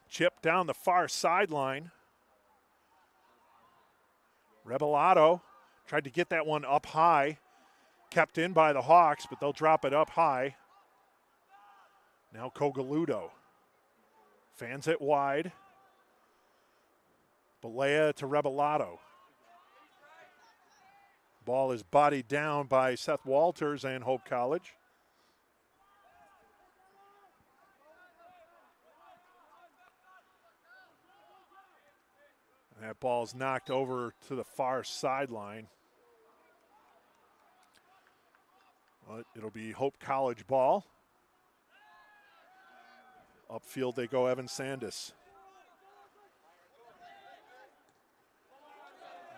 Chip down the far sideline. Rebellato tried to get that one up high. Kept in by the Hawks, but they'll drop it up high. Now Cogaludo fans it wide. Balea to Rebellato. Ball is bodied down by Seth Walters and Hope College. And that ball's knocked over to the far sideline. But it'll be Hope College ball. Upfield they go, Evan Sandis.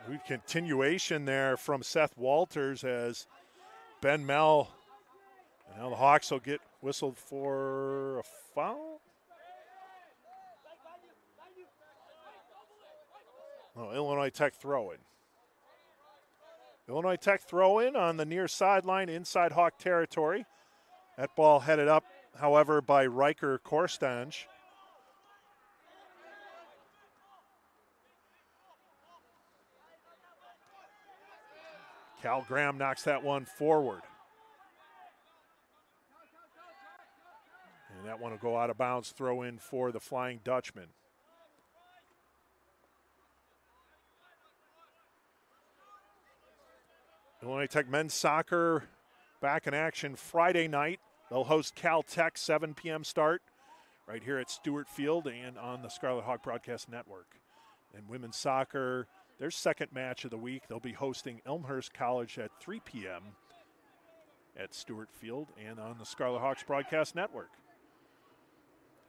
Good continuation there from Seth Walters as Ben Mell. And now the Hawks will get whistled for a foul. Oh, Illinois Tech throw-in. Illinois Tech throw-in on the near sideline inside Hawk territory. That ball headed up, however, by Riker Korstange. Cal Graham knocks that one forward. And that one will go out of bounds, throw in for the Flying Dutchman. Illinois Tech men's soccer back in action Friday night. They'll host Cal Tech, 7 p.m. start right here at Stuart Field and on the Scarlet Hawk Broadcast Network. And women's soccer, their second match of the week. They'll be hosting Elmhurst College at 3 p.m. at Stuart Field and on the Scarlet Hawks Broadcast Network.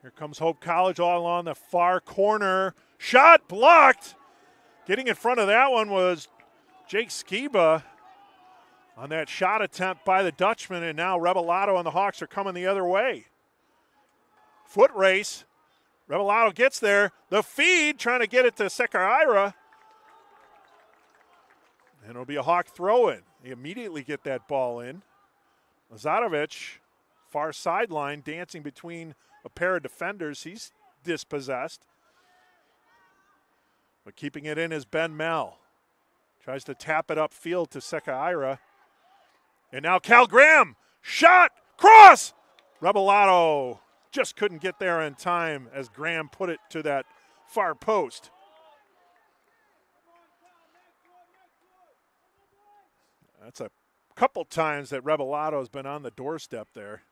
Here comes Hope College all along the far corner. Shot blocked. Getting in front of that one was Jake Skiba on that shot attempt by the Dutchman, and now Rebellato and the Hawks are coming the other way. Foot race. Rebellato gets there. The feed, trying to get it to Seca. And it'll be a Hawk throw-in. They immediately get that ball in. Lazarevic, far sideline, dancing between a pair of defenders. He's dispossessed. But keeping it in is Ben Mell. Tries to tap it upfield to Seca. And now Cal Graham, shot, cross! Rebellato just couldn't get there in time as Graham put it to that far post. That's a couple times that Rebellado's been on the doorstep there.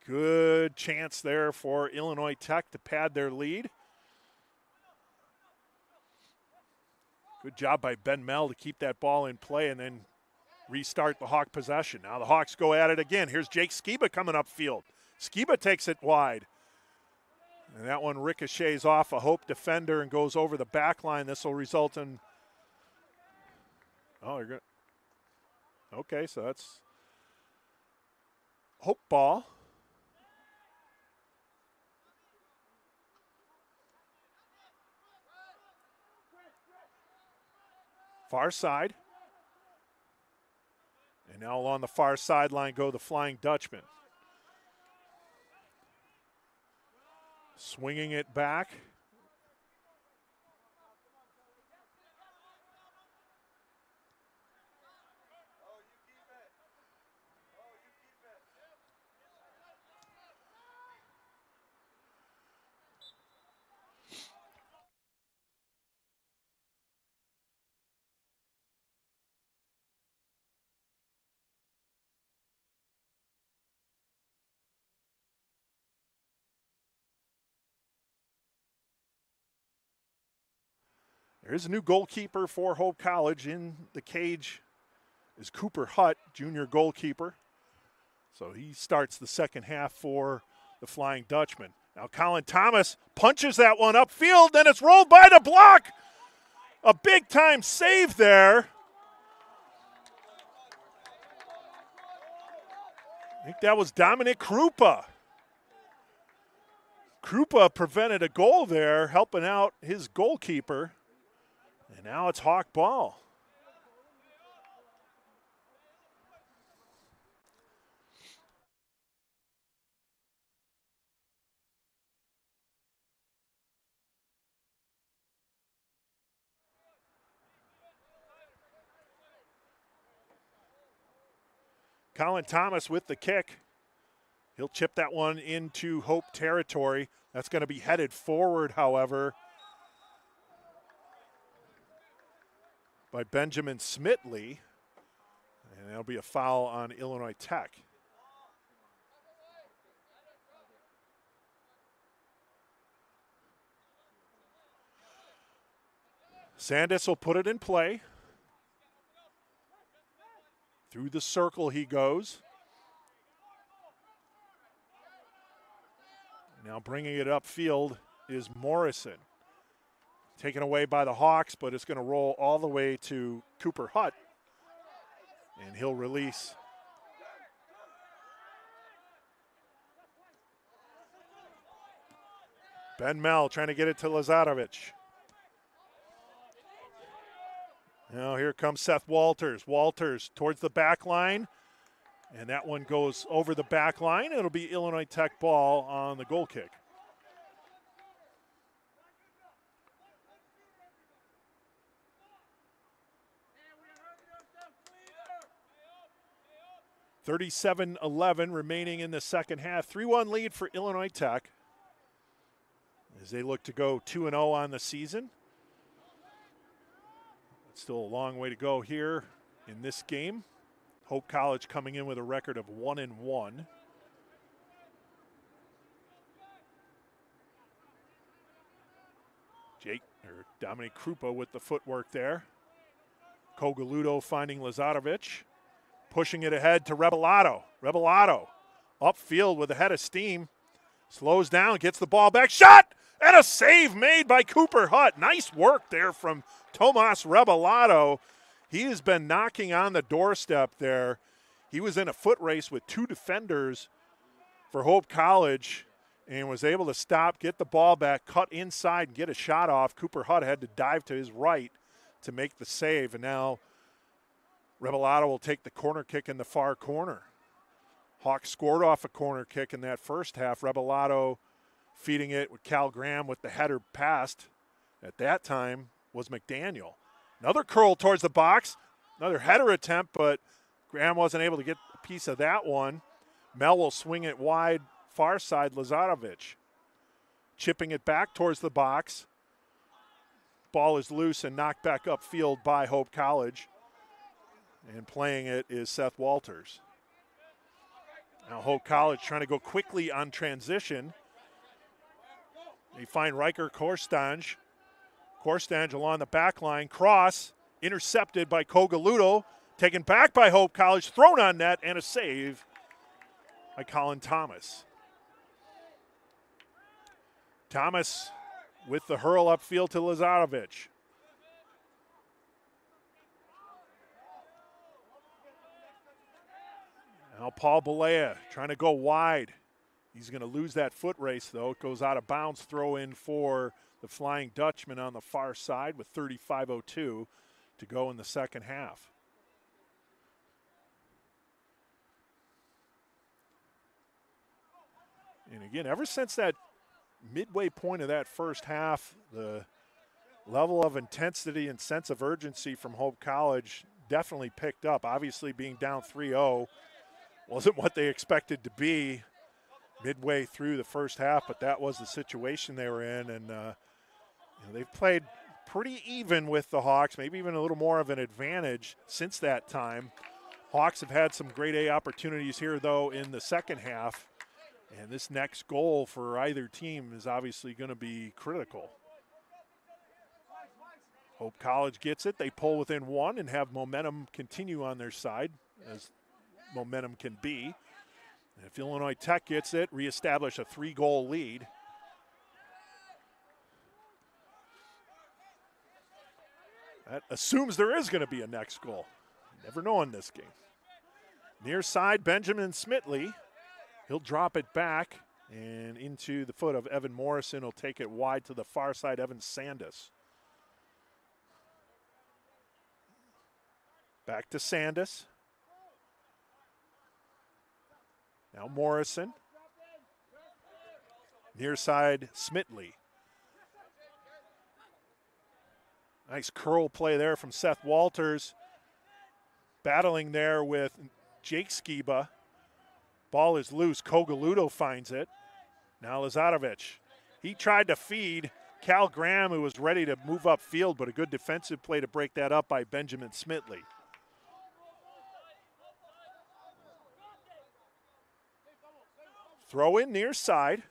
Good chance there for Illinois Tech to pad their lead. Good job by Ben Mel to keep that ball in play and then restart the Hawk possession. Now the Hawks go at it again. Here's Jake Skiba coming upfield. Skiba takes it wide. And that one ricochets off a Hope defender and goes over the back line. This will result in... Oh, you're good. Okay, so that's Hope ball. Far side. And now along the far sideline go the Flying Dutchman. Swinging it back. There is a new goalkeeper for Hope College. In the cage is Cooper Hutt, junior goalkeeper. So he starts the second half for the Flying Dutchman. Now Colin Thomas punches that one upfield, then it's rolled by the block. A big-time save there. I think that was Dominic Krupa. Krupa prevented a goal there, helping out his goalkeeper. And now it's Hawk ball. Colin Thomas with the kick. He'll chip that one into Hope territory. That's going to be headed forward, however, by Benjamin Smitley. And that'll be a foul on Illinois Tech. Sandus will put it in play. Through the circle he goes. Now bringing it upfield is Morrison. Taken away by the Hawks, but it's going to roll all the way to Cooper Hutt. And he'll release. Ben Mel trying to get it to Lazarevic. Now here comes Seth Walters. Walters towards the back line. And that one goes over the back line. It'll be Illinois Tech ball on the goal kick. .37-11 remaining in the second half. 3-1 lead for Illinois Tech as they look to go 2-0 on the season. Still a long way to go here in this game. Hope College coming in with a record of 1-1. Dominic Krupa with the footwork there. Kogaludo finding Lazarevic. Pushing it ahead to Rebellado. Rebellado upfield with a head of steam. Slows down, gets the ball back. Shot! And a save made by Cooper Hutt. Nice work there from Tomas Rebellado. He has been knocking on the doorstep there. He was in a foot race with two defenders for Hope College and was able to stop, get the ball back, cut inside, and get a shot off. Cooper Hutt had to dive to his right to make the save. And now Rebellado will take the corner kick in the far corner. Hawks scored off a corner kick in that first half. Rebellado feeding it with Cal Graham with the header passed. At that time was McDaniel. Another curl towards the box. Another header attempt, but Graham wasn't able to get a piece of that one. Mel will swing it wide, far side, Lazarevic. Chipping it back towards the box. Ball is loose and knocked back upfield by Hope College. And playing it is Seth Walters. Now Hope College trying to go quickly on transition. They find Riker Korstange. Korstange along the back line. Cross intercepted by Kogaluto. Taken back by Hope College. Thrown on net and a save by Colin Thomas. Thomas with the hurl upfield to Lazarevic. Now Paul Balea trying to go wide. He's going to lose that foot race, though. It goes out of bounds. Throw in for the Flying Dutchman on the far side with 35:02 to go in the second half. And again, ever since that midway point of that first half, the level of intensity and sense of urgency from Hope College definitely picked up. Obviously, being down 3-0 wasn't what they expected to be midway through the first half, but that was the situation they were in. And they've played pretty even with the Hawks, maybe even a little more of an advantage since that time. Hawks have had some grade A opportunities here, though, in the second half. And this next goal for either team is obviously going to be critical. Hope College gets it. They pull within one and have momentum continue on their side, as momentum can be. And if Illinois Tech gets it, reestablish a 3-goal lead. That assumes there is going to be a next goal. Never know in this game. Near side, Benjamin Smitley. He'll drop it back and into the foot of Evan Morrison. He'll take it wide to the far side, Evan Sandus. Back to Sandus. Now Morrison. Near side, Smitley. Nice curl play there from Seth Walters. Battling there with Jake Skiba. Ball is loose. Kogaluto finds it. Now Lazarevic. He tried to feed Cal Graham, who was ready to move upfield, but a good defensive play to break that up by Benjamin Smitley. Throw in near side.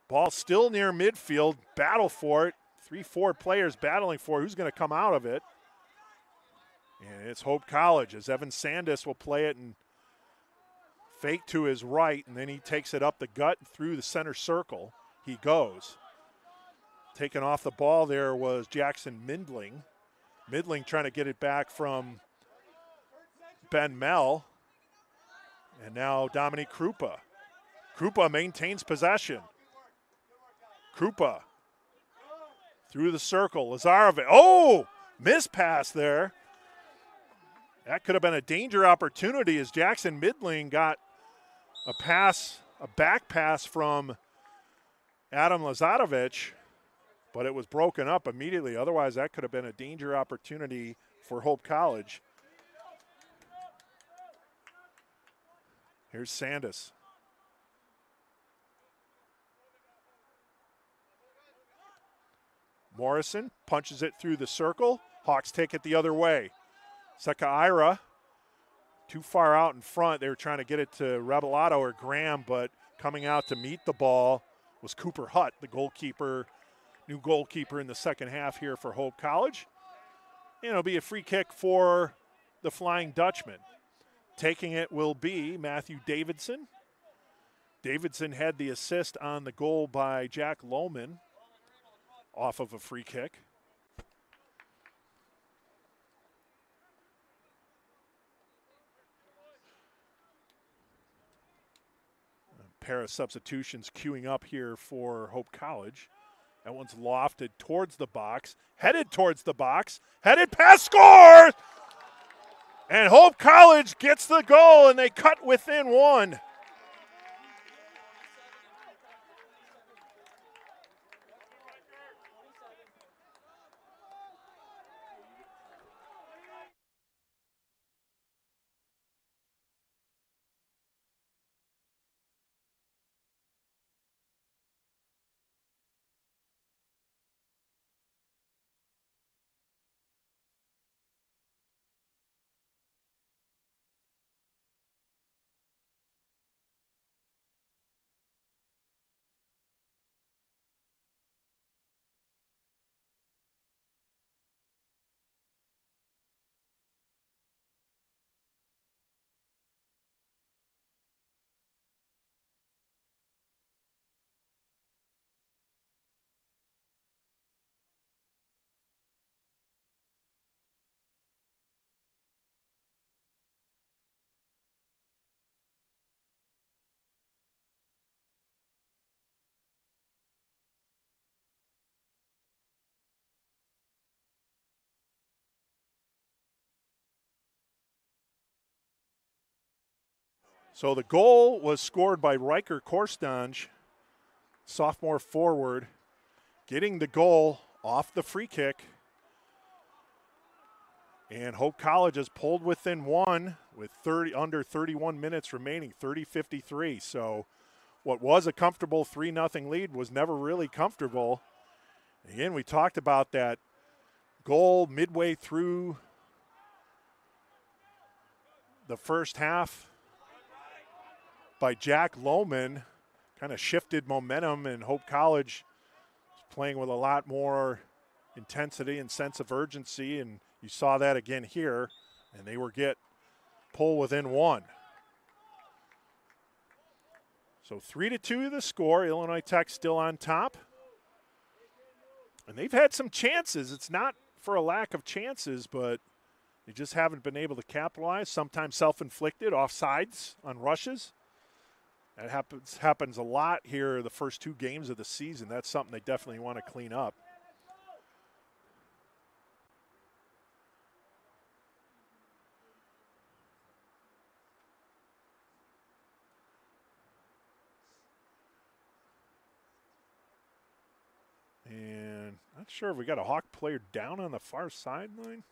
Ball still near midfield. Battle for it. 3-4 players battling for it. Who's going to come out of it? And it's Hope College, as Evan Sandus will play it and fake to his right, and then he takes it up the gut through the center circle. He goes. Taken off the ball there was Jackson Mindling. Mindling trying to get it back from Ben Mel. And now Dominique Krupa. Krupa maintains possession. Krupa through the circle. Lazarevic. Oh! Miss pass there. That could have been a danger opportunity as Jackson Midling got a pass, a back pass from Adam Lazarevic, but it was broken up immediately. Otherwise, that could have been a danger opportunity for Hope College. Here's Sandus. Morrison punches it through the circle. Hawks take it the other way. Seca too far out in front. They were trying to get it to Rebellato or Graham, but coming out to meet the ball was Cooper Hutt, the goalkeeper, new goalkeeper in the second half here for Hope College. And it'll be a free kick for the Flying Dutchman. Taking it will be Matthew Davidson. Davidson had the assist on the goal by Jack Lohman off of a free kick. Pair of substitutions queuing up here for Hope College. That one's lofted towards the box, headed towards the box, headed past, score! And Hope College gets the goal, and they cut within one. So the goal was scored by Riker Korstanj, sophomore forward, getting the goal off the free kick. And Hope College has pulled within one with under 31 minutes remaining, 30-53. So what was a comfortable 3-0 lead was never really comfortable. Again, we talked about that goal midway through the first half by Jack Lohman, kind of shifted momentum, and Hope College is playing with a lot more intensity and sense of urgency, and you saw that again here, and they were pull within one. So 3-2 the score. Illinois Tech still on top. And they've had some chances. It's not for a lack of chances, but they just haven't been able to capitalize. Sometimes self-inflicted, offsides on rushes. That happens a lot here the first two games of the season. That's something they definitely want to clean up. And not sure if we got a Hawk player down on the far sideline.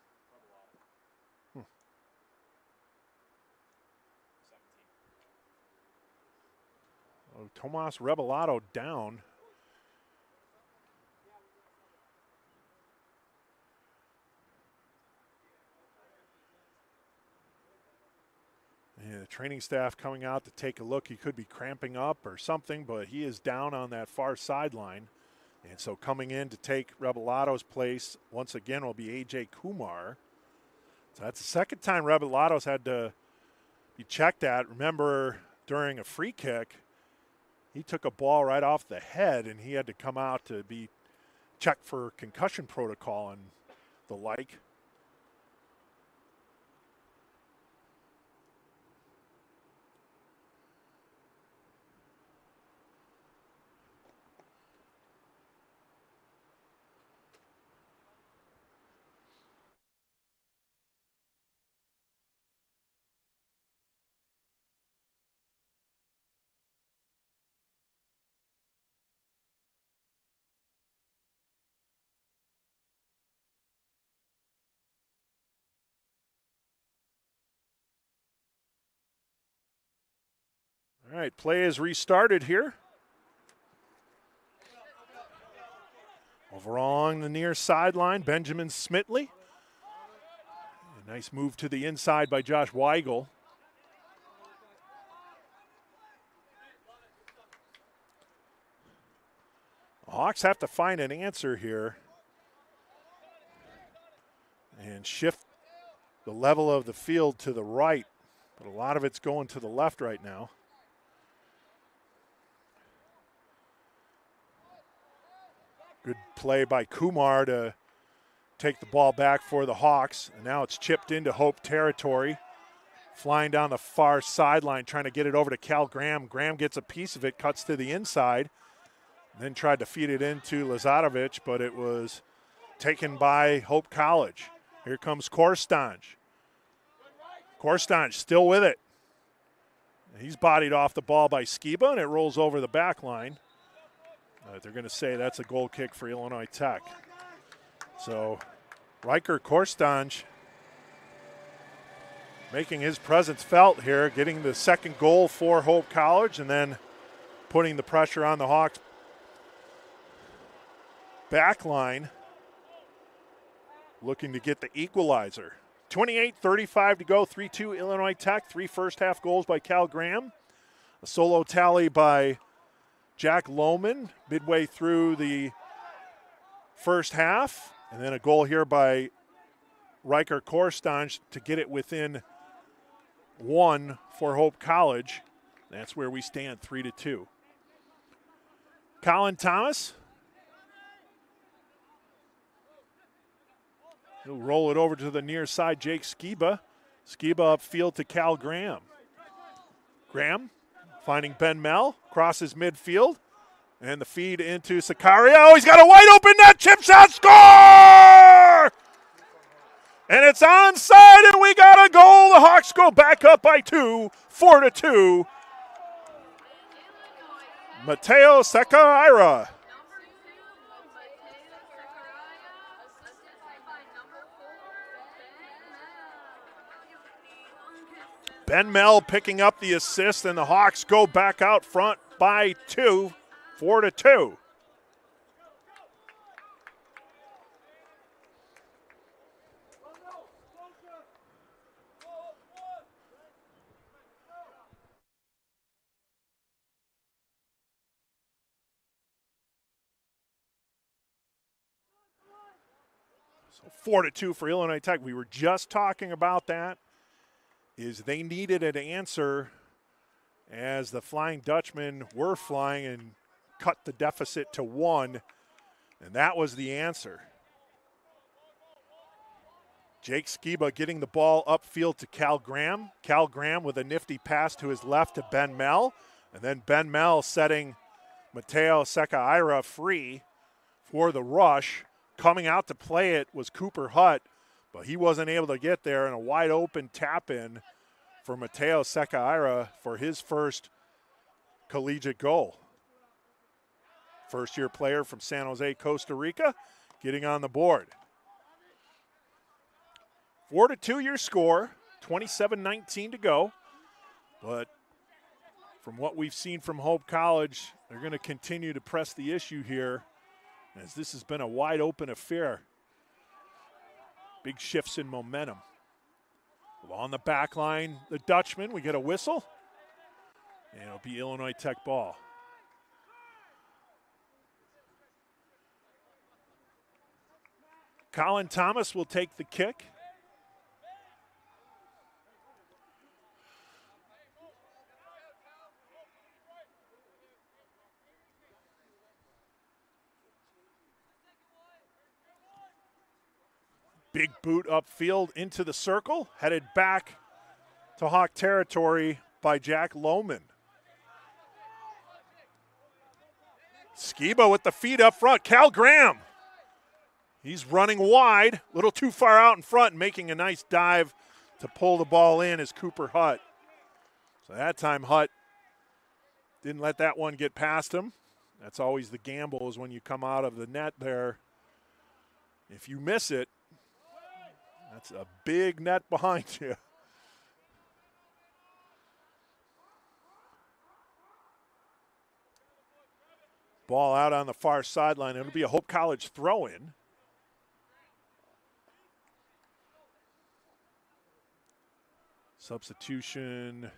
Oh, Tomas Rebellato down. And the training staff coming out to take a look. He could be cramping up or something, but he is down on that far sideline. And so coming in to take Rebellato's place once again will be A.J. Kumar. So that's the second time Rebellato's had to be checked at. Remember, during a free kick, he took a ball right off the head, and he had to come out to be checked for concussion protocol and the like. All right, play is restarted here. Over on the near sideline, Benjamin Smitley. A nice move to the inside by Josh Weigel. The Hawks have to find an answer here and shift the level of the field to the right, but a lot of it's going to the left right now. Good play by Kumar to take the ball back for the Hawks. And now it's chipped into Hope territory. Flying down the far sideline, trying to get it over to Cal Graham. Graham gets a piece of it, cuts to the inside, and then tried to feed it into Lazarevic, but it was taken by Hope College. Here comes Korstanj. Korstanj still with it. He's bodied off the ball by Skiba, and it rolls over the back line. They're going to say that's a goal kick for Illinois Tech. So Riker Korstanj making his presence felt here, getting the second goal for Hope College, and then putting the pressure on the Hawks back line, looking to get the equalizer. 28:35 to go, 3-2 Illinois Tech. 3 first-half goals by Cal Graham. A solo tally by Jack Lohman midway through the first half. And then a goal here by Riker Korstanj to get it within one for Hope College. That's where we stand, 3-2. Colin Thomas. He'll roll it over to the near side, Jake Skiba. Skiba upfield to Cal Graham. Graham finding Ben Mell, crosses midfield, and the feed into Sicario. He's got a wide open net, chip shot, score! And it's onside, and we got a goal. The Hawks go back up by 2, 4-2. Mateo Seca. Ben Mel picking up the assist, and the Hawks go back out front by 2, 4-2. So 4-2 for Illinois Tech. We were just talking about that. Is they needed an answer as the Flying Dutchmen were flying and cut the deficit to 1, and that was the answer. Jake Skiba getting the ball upfield to Cal Graham. Cal Graham with a nifty pass to his left to Ben Mel, and then Ben Mel setting Mateo Seca free for the rush. Coming out to play it was Cooper Hutt, but he wasn't able to get there, and a wide open tap in for Mateo Seca for his first collegiate goal. First year player from San Jose, Costa Rica, getting on the board. 4-2 your score, 27-19 to go. But from what we've seen from Hope College, they're going to continue to press the issue here, as this has been a wide open affair. Big shifts in momentum. On the back line, the Dutchman, we get a whistle, and it'll be Illinois Tech ball. Colin Thomas will take the kick. Big boot upfield into the circle, headed back to Hawk territory by Jack Lohman. Skiba with the feet up front. Cal Graham. He's running wide, a little too far out in front, and making a nice dive to pull the ball in is Cooper Hutt. So that time Hutt didn't let that one get past him. That's always the gamble, is when you come out of the net there. If you miss it, that's a big net behind you. Ball out on the far sideline. It'll be a Hope College throw-in. Substitution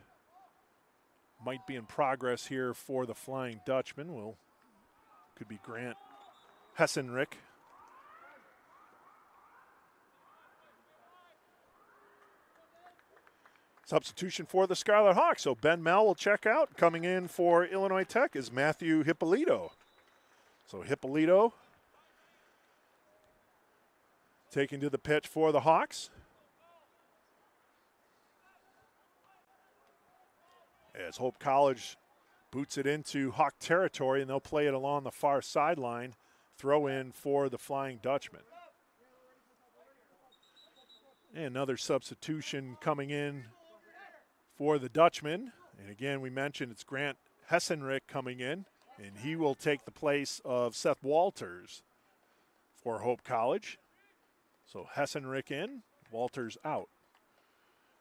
might be in progress here for the Flying Dutchman. Could be Grant Hessenrick. Substitution for the Scarlet Hawks. So Ben Mel will check out. Coming in for Illinois Tech is Matthew Hippolito. So Hippolito taking to the pitch for the Hawks. As Hope College boots it into Hawk territory, and they'll play it along the far sideline. Throw in for the Flying Dutchman. And another substitution coming in for the Dutchman. And again, we mentioned it's Grant Hessenrick coming in, and he will take the place of Seth Walters for Hope College. So Hessenrick in, Walters out.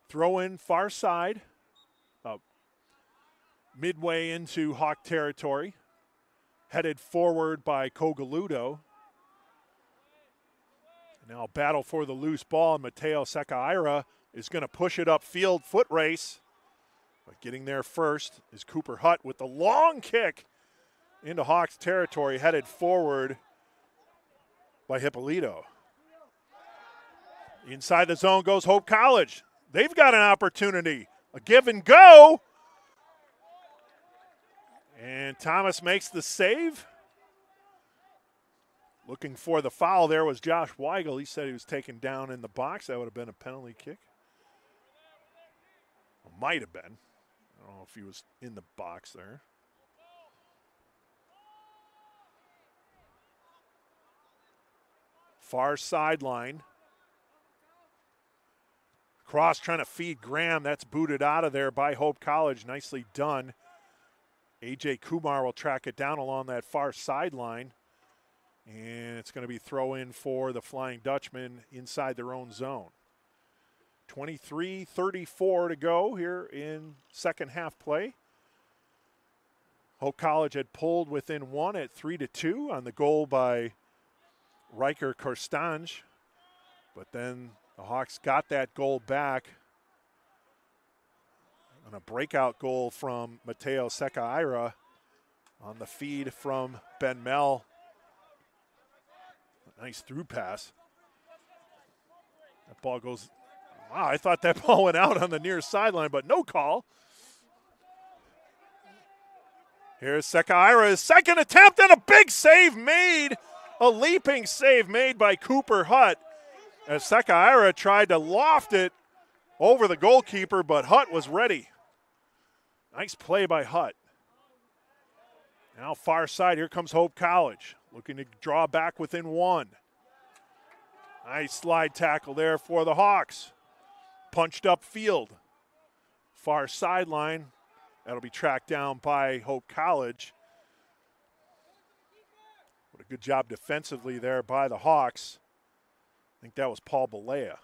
Throw in far side, midway into Hawk territory, headed forward by Cogaludo. Now battle for the loose ball, and Mateo Seca is going to push it upfield, foot race. But getting there first is Cooper Hutt with the long kick into Hawks territory, headed forward by Hippolito. Inside the zone goes Hope College. They've got an opportunity, a give and go. And Thomas makes the save. Looking for the foul there was Josh Weigel. He said he was taken down in the box. That would have been a penalty kick. Well, might have been. I don't know if he was in the box there. Far sideline. Cross trying to feed Graham. That's booted out of there by Hope College. Nicely done. A.J. Kumar will track it down along that far sideline. And it's going to be throw in for the Flying Dutchman inside their own zone. 23:34 to go here in second half play. Hope College had pulled within one at 3-2 on the goal by Riker Korstange. But then the Hawks got that goal back on a breakout goal from Mateo Seca on the feed from Ben Mel. A nice through pass. That ball goes, wow, I thought that ball went out on the near sideline, but no call. Here's Seca, his second attempt, and a big save made. A leaping save made by Cooper Hutt as Seca tried to loft it over the goalkeeper, but Hutt was ready. Nice play by Hutt. Now far side, here comes Hope College, looking to draw back within one. Nice slide tackle there for the Hawks. Punched up field. Far sideline. That'll be tracked down by Hope College. What a good job defensively there by the Hawks. I think that was Paul Balea.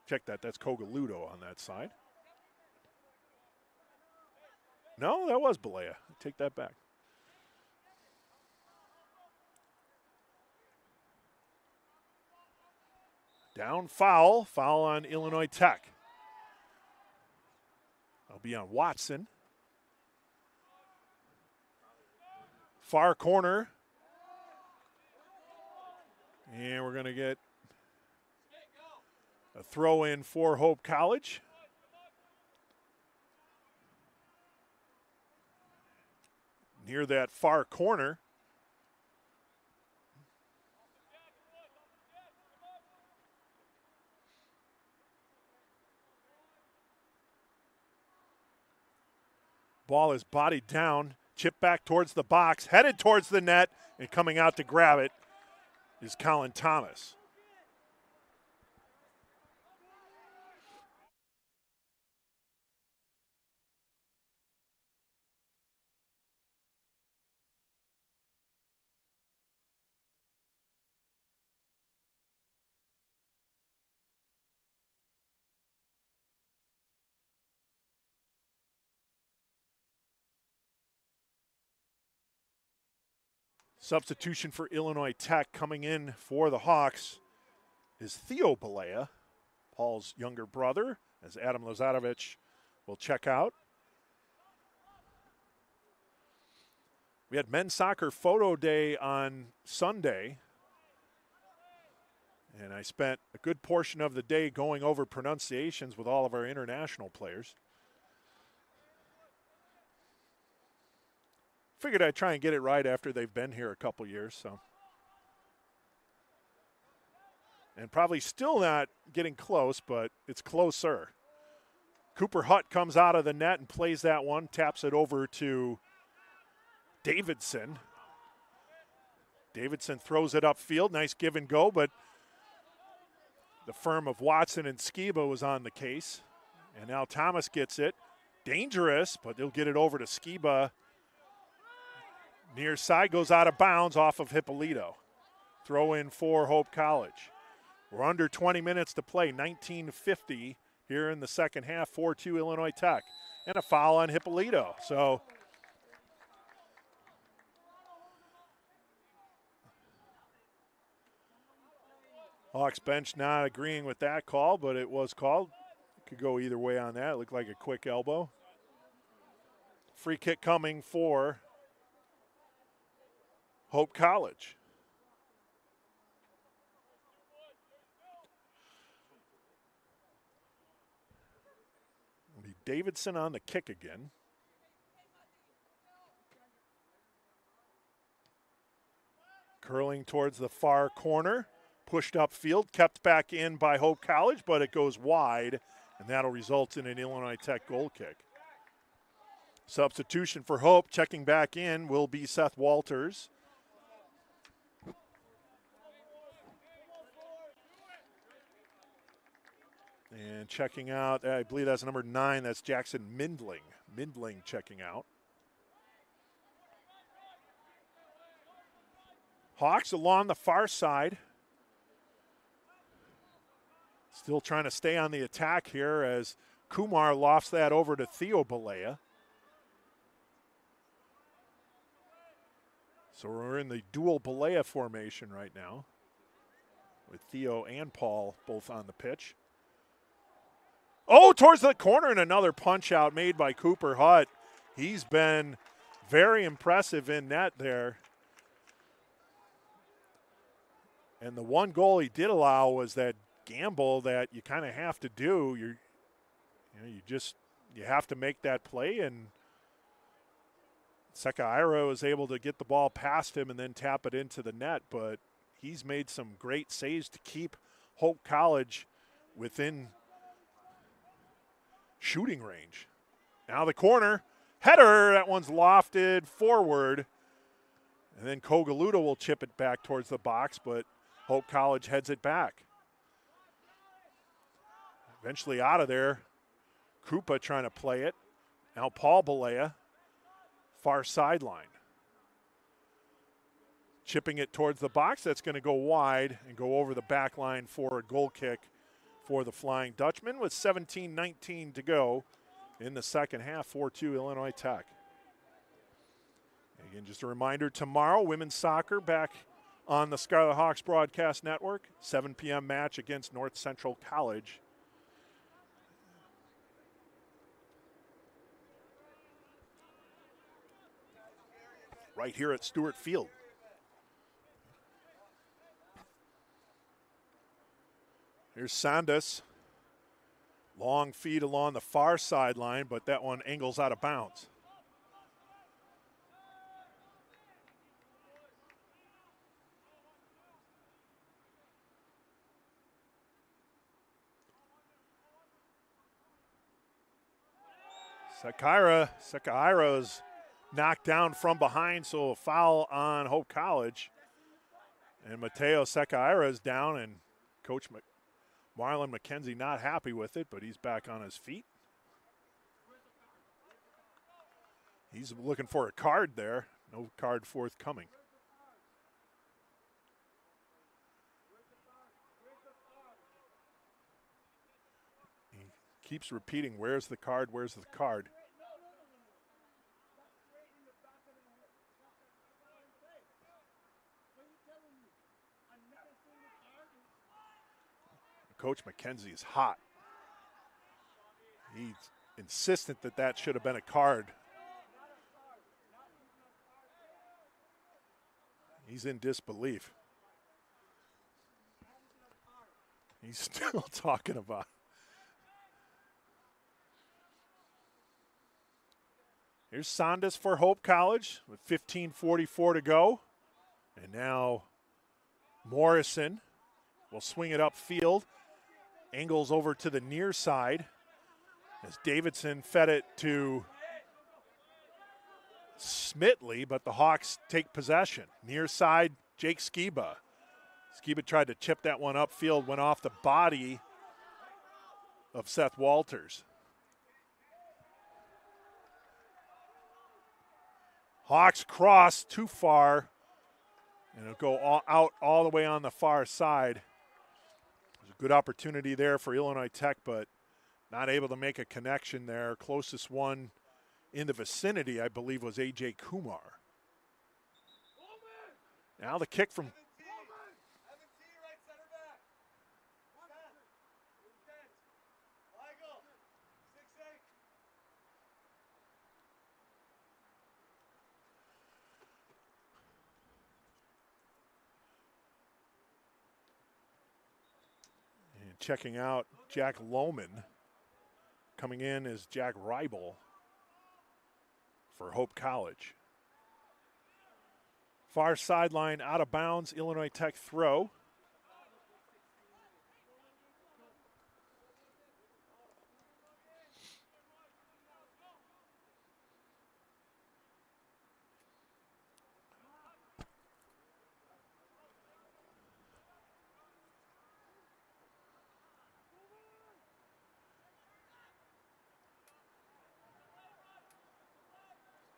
Check that. That's Cogaludo on that side. No, that was Balea. I take that back. Down foul. Foul on Illinois Tech. That'll be on Watson. Far corner. And we're going to get a throw in for Hope College. Near that far corner. Ball is bodied down, chipped back towards the box, headed towards the net, and coming out to grab it is Colin Thomas. Substitution for Illinois Tech coming in for the Hawks is Theo Balea, Paul's younger brother, as Adam Lazarevic will check out. We had men's soccer photo day on Sunday, and I spent a good portion of the day going over pronunciations with all of our international players. Figured I'd try and get it right after they've been here a couple years, so. And probably still not getting close, but it's closer. Cooper Hutt comes out of the net and plays that one, taps it over to Davidson. Davidson throws it upfield, nice give and go, but the firm of Watson and Skiba was on the case. And now Thomas gets it. Dangerous, but they'll get it over to Skiba. Near side goes out of bounds off of Hippolito. Throw in for Hope College. We're under 20 minutes to play, 19:50 here in the second half, 4-2 Illinois Tech. And a foul on Hippolito. So Hawks bench not agreeing with that call, but it was called. Could go either way on that. It looked like a quick elbow. Free kick coming for Hope College. It'll be Davidson on the kick again. Curling towards the far corner. Pushed upfield, kept back in by Hope College, but it goes wide, and that'll result in an Illinois Tech goal kick. Substitution for Hope, checking back in, will be Seth Walters. And checking out, I believe that's number 9. That's Jackson Mindling. Mindling checking out. Hawks along the far side. Still trying to stay on the attack here as Kumar lofts that over to Theo Balea. So we're in the dual Balea formation right now with Theo and Paul both on the pitch. Oh, towards the corner, and another punch out made by Cooper Hutt. He's been very impressive in net there. And the one goal he did allow was that gamble that you kind of have to do. You have to make that play, and Seca is able to get the ball past him and then tap it into the net, but he's made some great saves to keep Hope College within shooting range. Now the corner, header, that one's lofted forward, and then Kogaluda will chip it back towards the box, but Hope College heads it back. Eventually out of there, Krupa trying to play it. Now Paul Balea, far sideline. Chipping it towards the box, that's going to go wide and go over the back line for a goal kick for the Flying Dutchman with 17-19 to go in the second half, 4-2 Illinois Tech. Again, just a reminder, tomorrow, women's soccer back on the Scarlet Hawks Broadcast Network, 7 p.m. match against North Central College. Right here at Stuart Field. Here's Sandas. Long feed along the far sideline, but that one angles out of bounds. Secaira's knocked down from behind, so a foul on Hope College. And Mateo Secaira is down, and Coach Marlon McKenzie not happy with it, but he's back on his feet. He's looking for a card there. No card forthcoming. He keeps repeating, where's the card, where's the card? Coach McKenzie is hot. He's insistent that that should have been a card. He's in disbelief. He's still talking about it. Here's Sandas for Hope College with 15:44 to go. And now Morrison will swing it upfield. Angles over to the near side as Davidson fed it to Smitley, but the Hawks take possession. Near side, Jake Skiba. Skiba tried to chip that one upfield, went off the body of Seth Walters. Hawks cross too far, and it'll go out all the way on the far side. There's a good opportunity there for Illinois Tech, but not able to make a connection there. Closest one in the vicinity, I believe, was A.J. Kumar. Now the kick from... And checking out Jack Lohman. Coming in is Jack Reibel for Hope College. Far sideline, out of bounds, Illinois Tech throw.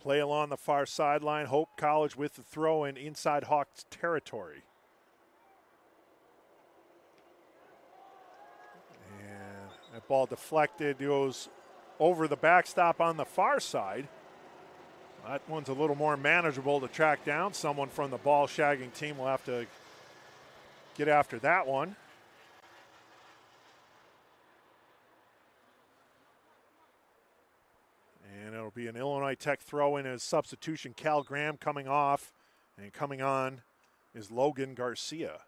Play along the far sideline. Hope College with the throw in inside Hawks territory. And that ball deflected, goes over the backstop on the far side. That one's a little more manageable to track down. Someone from the ball shagging team will have to get after that one. And it'll be an Illinois Tech throw in as substitution. Cal Graham coming off, and coming on is Logan Garcia.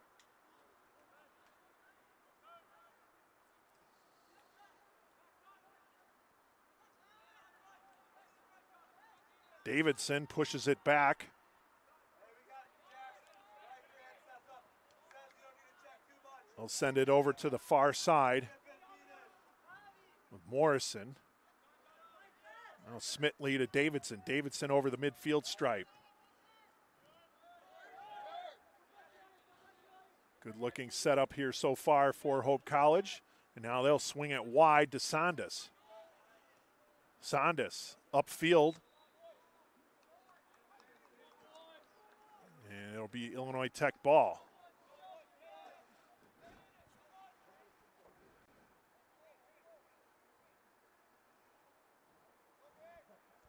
Davidson pushes it back. They'll send it over to the far side with Morrison. Now Smitley to Davidson. Davidson over the midfield stripe. Good looking setup here so far for Hope College. And now they'll swing it wide to Sandes. Sandes upfield. And it'll be Illinois Tech ball.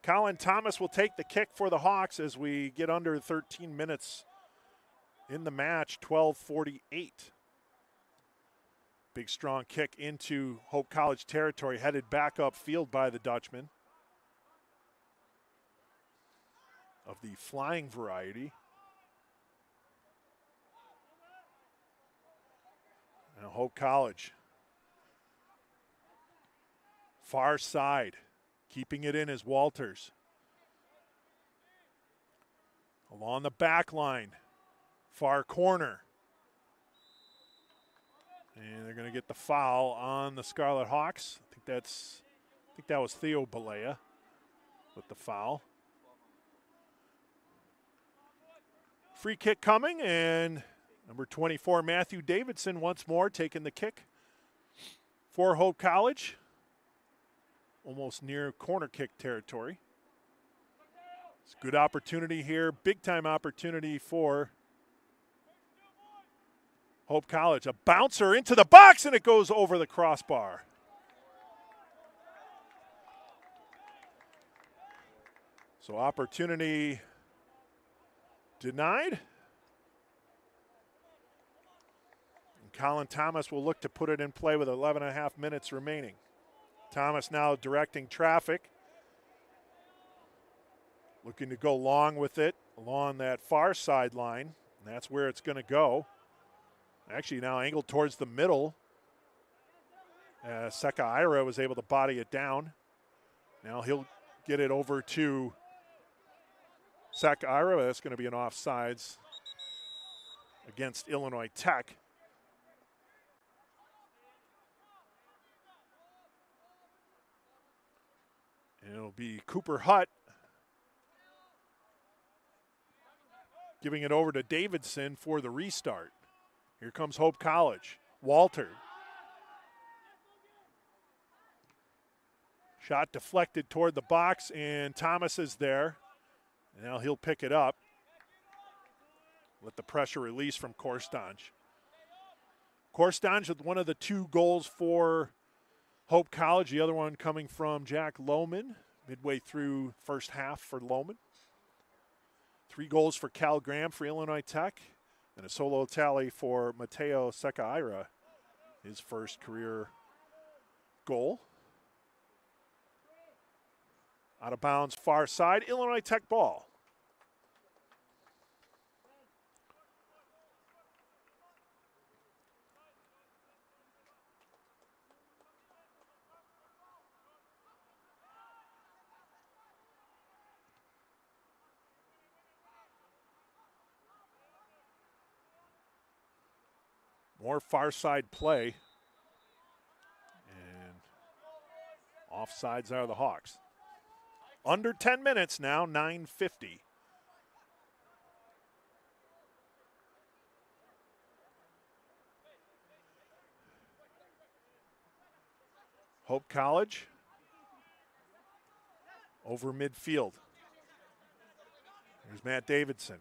Colin Thomas will take the kick for the Hawks as we get under 13 minutes in the match, 12:48. Big strong kick into Hope College territory, headed back upfield by the Dutchman of the flying variety. Now Hope College. Far side. Keeping it in is Walters. Along the back line. Far corner. And they're going to get the foul on the Scarlet Hawks. I think that was Theo Balea with the foul. Free kick coming, and number 24, Matthew Davidson, once more taking the kick for Hope College. Almost near corner kick territory. It's a good opportunity here, big time opportunity for Hope College. A bouncer into the box, and it goes over the crossbar. So opportunity denied. And Colin Thomas will look to put it in play with 11 and a half minutes remaining. Thomas now directing traffic. Looking to go long with it along that far sideline. And that's where it's going to go. Actually now angled towards the middle. Seca Ira was able to body it down. Now he'll get it over to Seca Ira. That's going to be an offsides against Illinois Tech. And it'll be Cooper Hutt giving it over to Davidson for the restart. Here comes Hope College. Walter. Shot deflected toward the box, and Thomas is there. And now he'll pick it up. Let the pressure release from Korstanj. Korstanj with one of the two goals for Hope College, the other one coming from Jack Lohman, midway through first half for Lohman. 3 goals for Cal Graham for Illinois Tech, and a solo tally for Mateo Seca Ira, his first career goal. Out of bounds, far side, Illinois Tech ball. More far side play. And offsides are the Hawks. Under 10 minutes now, 9:50. Hope College over midfield. There's Matt Davidson.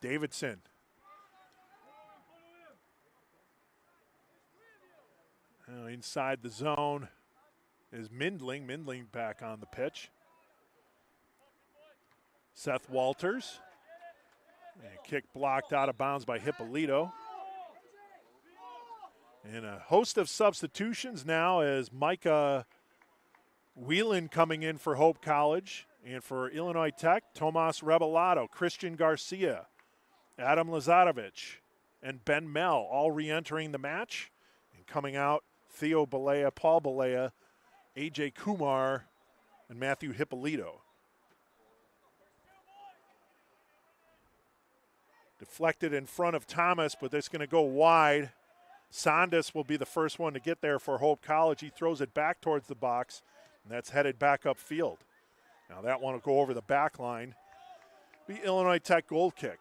Davidson. Inside the zone is Mindling. Mindling back on the pitch. Seth Walters. And kick blocked out of bounds by Hippolito. And a host of substitutions now as Micah Whelan coming in for Hope College. And for Illinois Tech, Tomas Rebellato, Christian Garcia, Adam Lazarovich, and Ben Mell all re-entering the match. And coming out, Theo Balea, Paul Balea, A.J. Kumar, and Matthew Hippolito. Deflected in front of Thomas, but that's going to go wide. Sondas will be the first one to get there for Hope College. He throws it back towards the box, and that's headed back upfield. Now that one will go over the back line. Be Illinois Tech goal kick.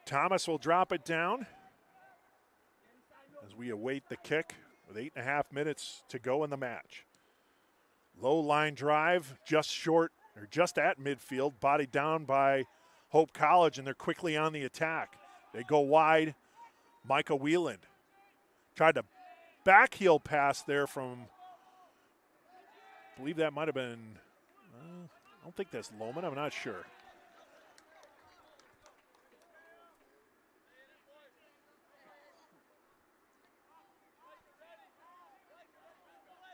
Thomas will drop it down as we await the kick with 8.5 minutes to go in the match. Low line drive, just short or just at midfield, bodied down by Hope College, and they're quickly on the attack. They go wide. Micah Whelan tried to backheel pass there from, I believe that might have been, I don't think that's Lohman, I'm not sure.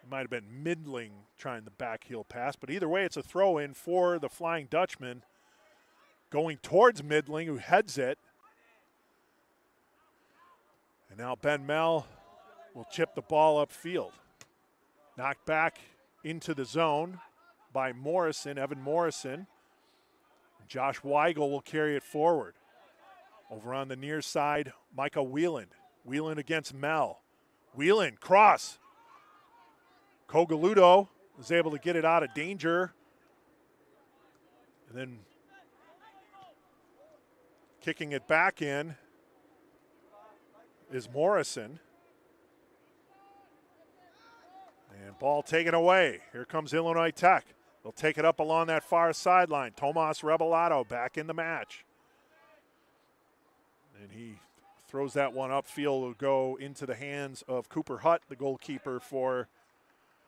It might have been Midling trying the backheel pass, but either way, it's a throw-in for the Flying Dutchman going towards Midling, who heads it. And now Ben Mell will chip the ball upfield. Knocked back into the zone by Morrison, Evan Morrison. Josh Weigel will carry it forward. Over on the near side, Micah Whelan. Whelan against Mell. Whelan, cross. Cogaludo is able to get it out of danger. And then kicking it back in is Morrison. And ball taken away. Here comes Illinois Tech. They'll take it up along that far sideline. Tomas Rebellato back in the match. And he throws that one upfield to go into the hands of Cooper Hutt, the goalkeeper for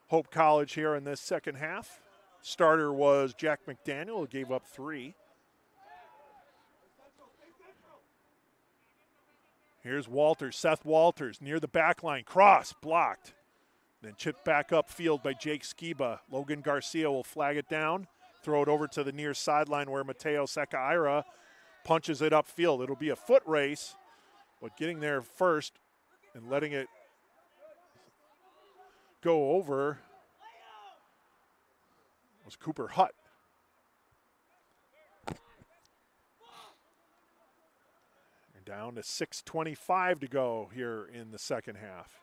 Hope College here in this second half. Starter was Jack McDaniel, who gave up 3. Here's Walters, Seth Walters, near the back line. Cross, blocked. Then chipped back upfield by Jake Skiba. Logan Garcia will flag it down, throw it over to the near sideline where Mateo Seca punches it upfield. It'll be a foot race, but getting there first and letting it go over was Cooper Hutt. And down to 6:25 to go here in the second half.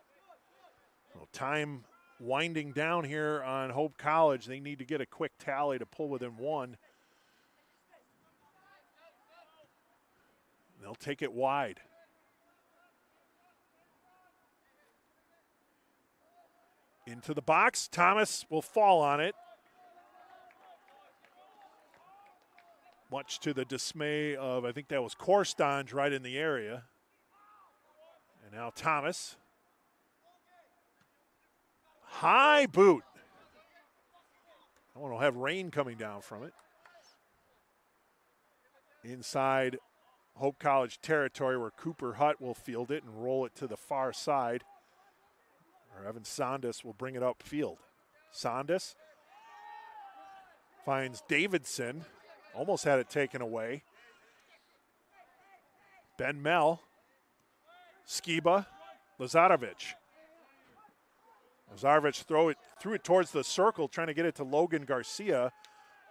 Well, time winding down here on Hope College. They need to get a quick tally to pull within 1. They'll take it wide. Into the box. Thomas will fall on it. Much to the dismay of, I think that was Korstange right in the area. And now Thomas. High boot. I want to have rain coming down from it. Inside Hope College territory where Cooper Hutt will field it and roll it to the far side. Or Evan Sondas will bring it upfield. Sondas finds Davidson. Almost had it taken away. Ben Mell. Skiba. Lazarovich. Lazarovich threw it towards the circle, trying to get it to Logan Garcia.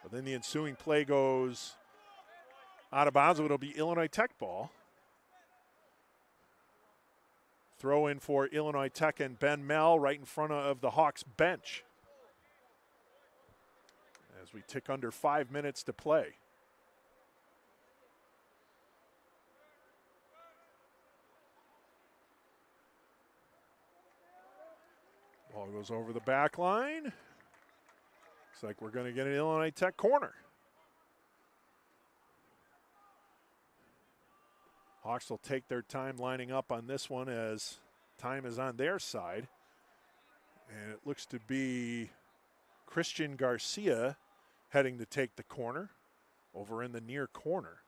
But then the ensuing play goes out of bounds. It'll be Illinois Tech ball. Throw in for Illinois Tech and Ben Mell right in front of the Hawks bench. As we tick under 5 minutes to play. Ball goes over the back line. Looks like we're going to get an Illinois Tech corner. Hawks will take their time lining up on this one as time is on their side. And it looks to be Christian Garcia heading to take the corner over in the near corner.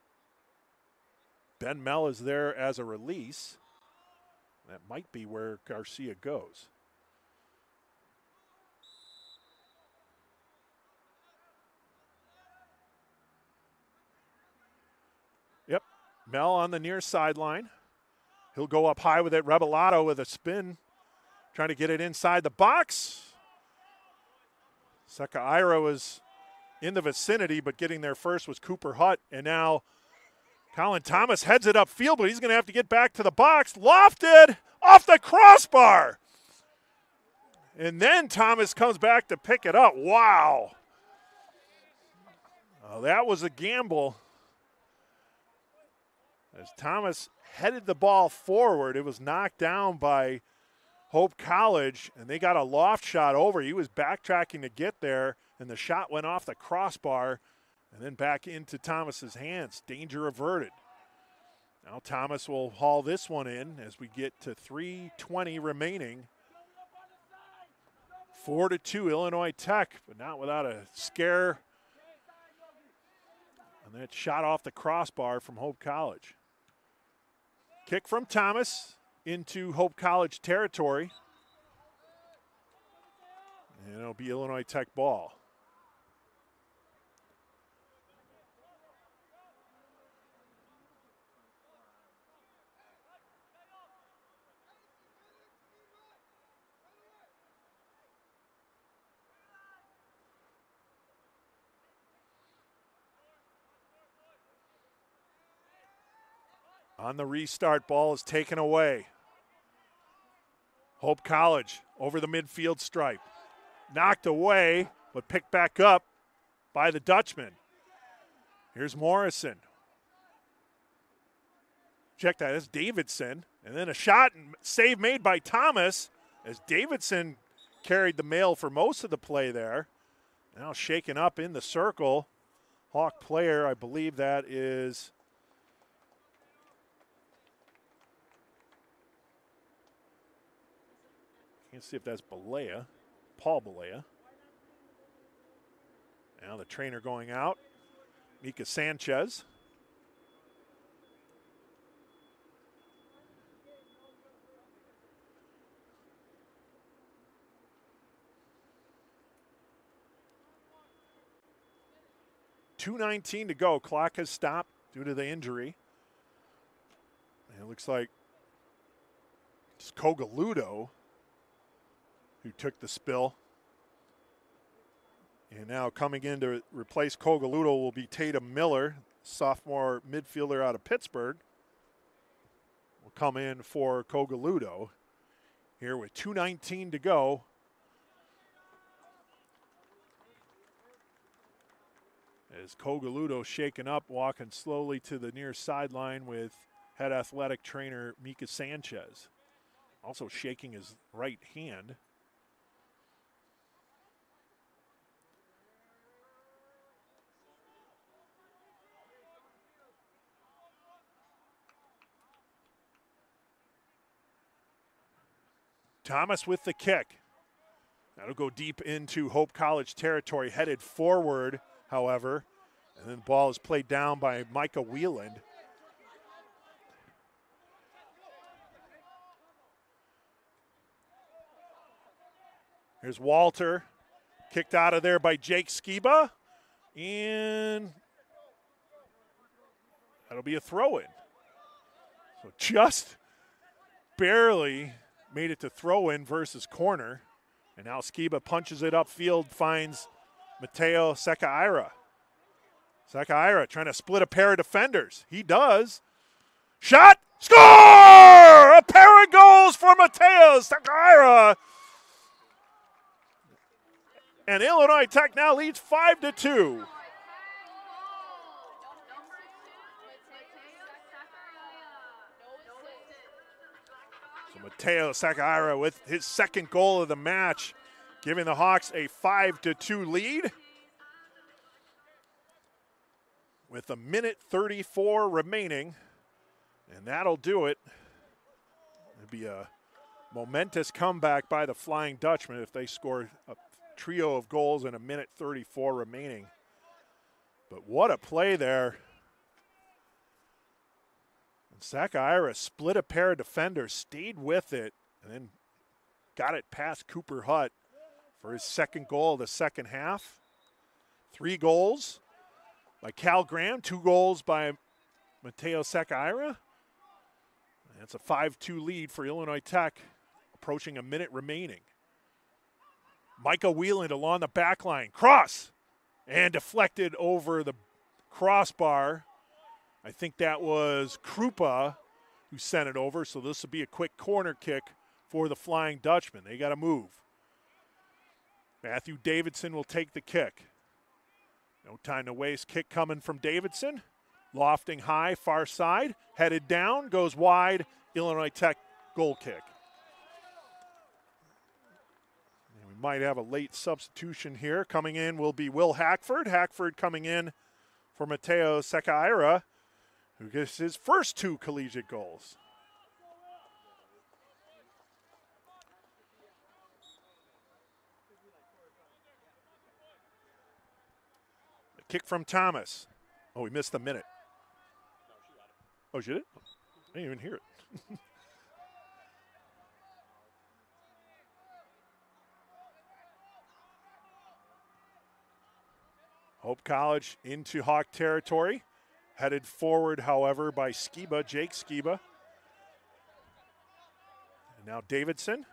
Ben Mell is there as a release. That might be where Garcia goes. Yep, Mell on the near sideline. He'll go up high with it. Rebellato with a spin, trying to get it inside the box. Seca Ira was in the vicinity, but getting there first was Cooper Hutt. And now Colin Thomas heads it upfield, but he's going to have to get back to the box. Lofted off the crossbar. And then Thomas comes back to pick it up. Wow. Oh, that was a gamble. As Thomas headed the ball forward, it was knocked down by Hope College, and they got a loft shot over. He was backtracking to get there, and the shot went off the crossbar and then back into Thomas's hands. Danger averted. Now Thomas will haul this one in as we get to 3:20 remaining. 4-2 Illinois Tech, but not without a scare. And that shot off the crossbar from Hope College. Kick from Thomas into Hope College territory. And it'll be Illinois Tech ball. On the restart, ball is taken away. Hope College over the midfield stripe. Knocked away, but picked back up by the Dutchman. Here's Morrison. Check that, that's Davidson. And then a shot and save made by Thomas as Davidson carried the mail for most of the play there. Now shaken up in the circle. Hawk player, I believe that is... Can't see if that's Balea, Paul Balea. Now the trainer going out, Mika Sanchez. .219 to go. Clock has stopped due to the injury. And it looks like it's Cogaludo who took the spill. And now coming in to replace Cogaludo will be Tatum Miller, sophomore midfielder out of Pittsburgh. Will come in for Cogaludo here with 2:19 to go. As Cogaludo shaken up, walking slowly to the near sideline with head athletic trainer Mika Sanchez. Also shaking his right hand. Thomas with the kick. That'll go deep into Hope College territory, headed forward, however. And then the ball is played down by Micah Wieland. Here's Walter, kicked out of there by Jake Skiba. And that'll be a throw-in. So just barely made it to throw-in versus corner. And now Skiba punches it upfield, finds Mateo Seca-Ira. Seca-Ira trying to split a pair of defenders. He does. Shot! Score! A pair of goals for Mateo Seca-Ira. And Illinois Tech now leads 5-2. So Mateo Seca with his second goal of the match, giving the Hawks a 5-2 lead. With a minute 34 remaining, and that'll do it. It'd be a momentous comeback by the Flying Dutchman if they score a trio of goals in a minute 34 remaining. But what a play there. And Seca split a pair of defenders, stayed with it, and then got it past Cooper Hutt for his second goal of the second half. 3 goals by Cal Graham, 2 goals by Mateo Seca. That's a 5-2 lead for Illinois Tech, approaching a minute remaining. Micah Wheeland along the back line, cross, and deflected over the crossbar. I think that was Krupa who sent it over, so this will be a quick corner kick for the Flying Dutchman. They got to move. Matthew Davidson will take the kick. No time to waste. Kick coming from Davidson. Lofting high, far side. Headed down, goes wide. Illinois Tech goal kick. And we might have a late substitution here. Coming in will be Will Hackford. Hackford coming in for Mateo Seca, who gets his first 2 collegiate goals. The kick from Thomas. Oh, we missed the minute. Oh, she did? I didn't even hear it. Hope College into Hawk territory. Headed forward, however, by Skiba, Jake Skiba. And now Davidson.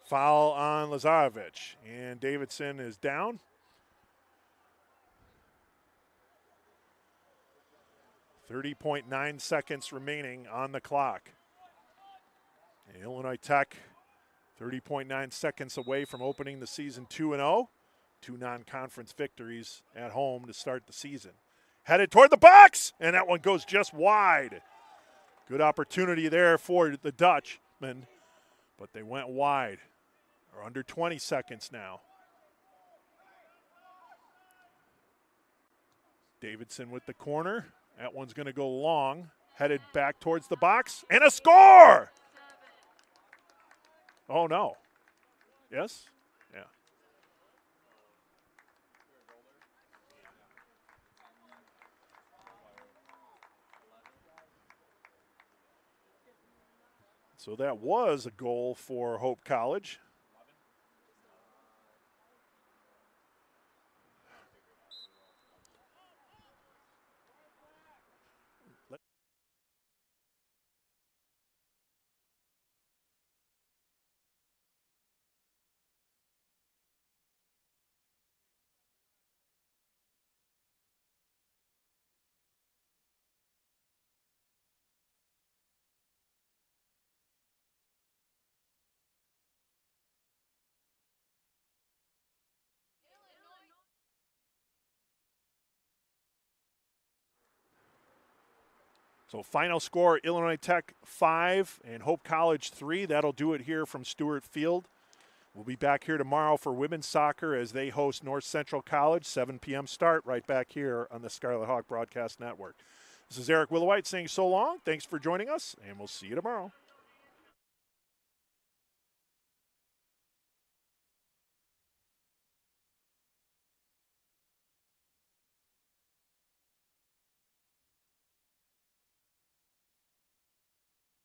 Foul on Lazarevic. And Davidson is down. 30.9 seconds remaining on the clock. And Illinois Tech, 30.9 seconds away from opening the season 2-0. 2 non-conference victories at home to start the season. Headed toward the box, and that one goes just wide. Good opportunity there for the Dutchmen, but they went wide. They're under 20 seconds now. Davidson with the corner. That one's going to go long. Headed back towards the box, and a score! Oh, no. Yes? Yeah. So that was a goal for Hope College. So final score, Illinois Tech 5 and Hope College 3. That'll do it here from Stuart Field. We'll be back here tomorrow for women's soccer as they host North Central College, 7 p.m. start right back here on the Scarlet Hawk Broadcast Network. This is Eric Willowite saying so long. Thanks for joining us, and we'll see you tomorrow.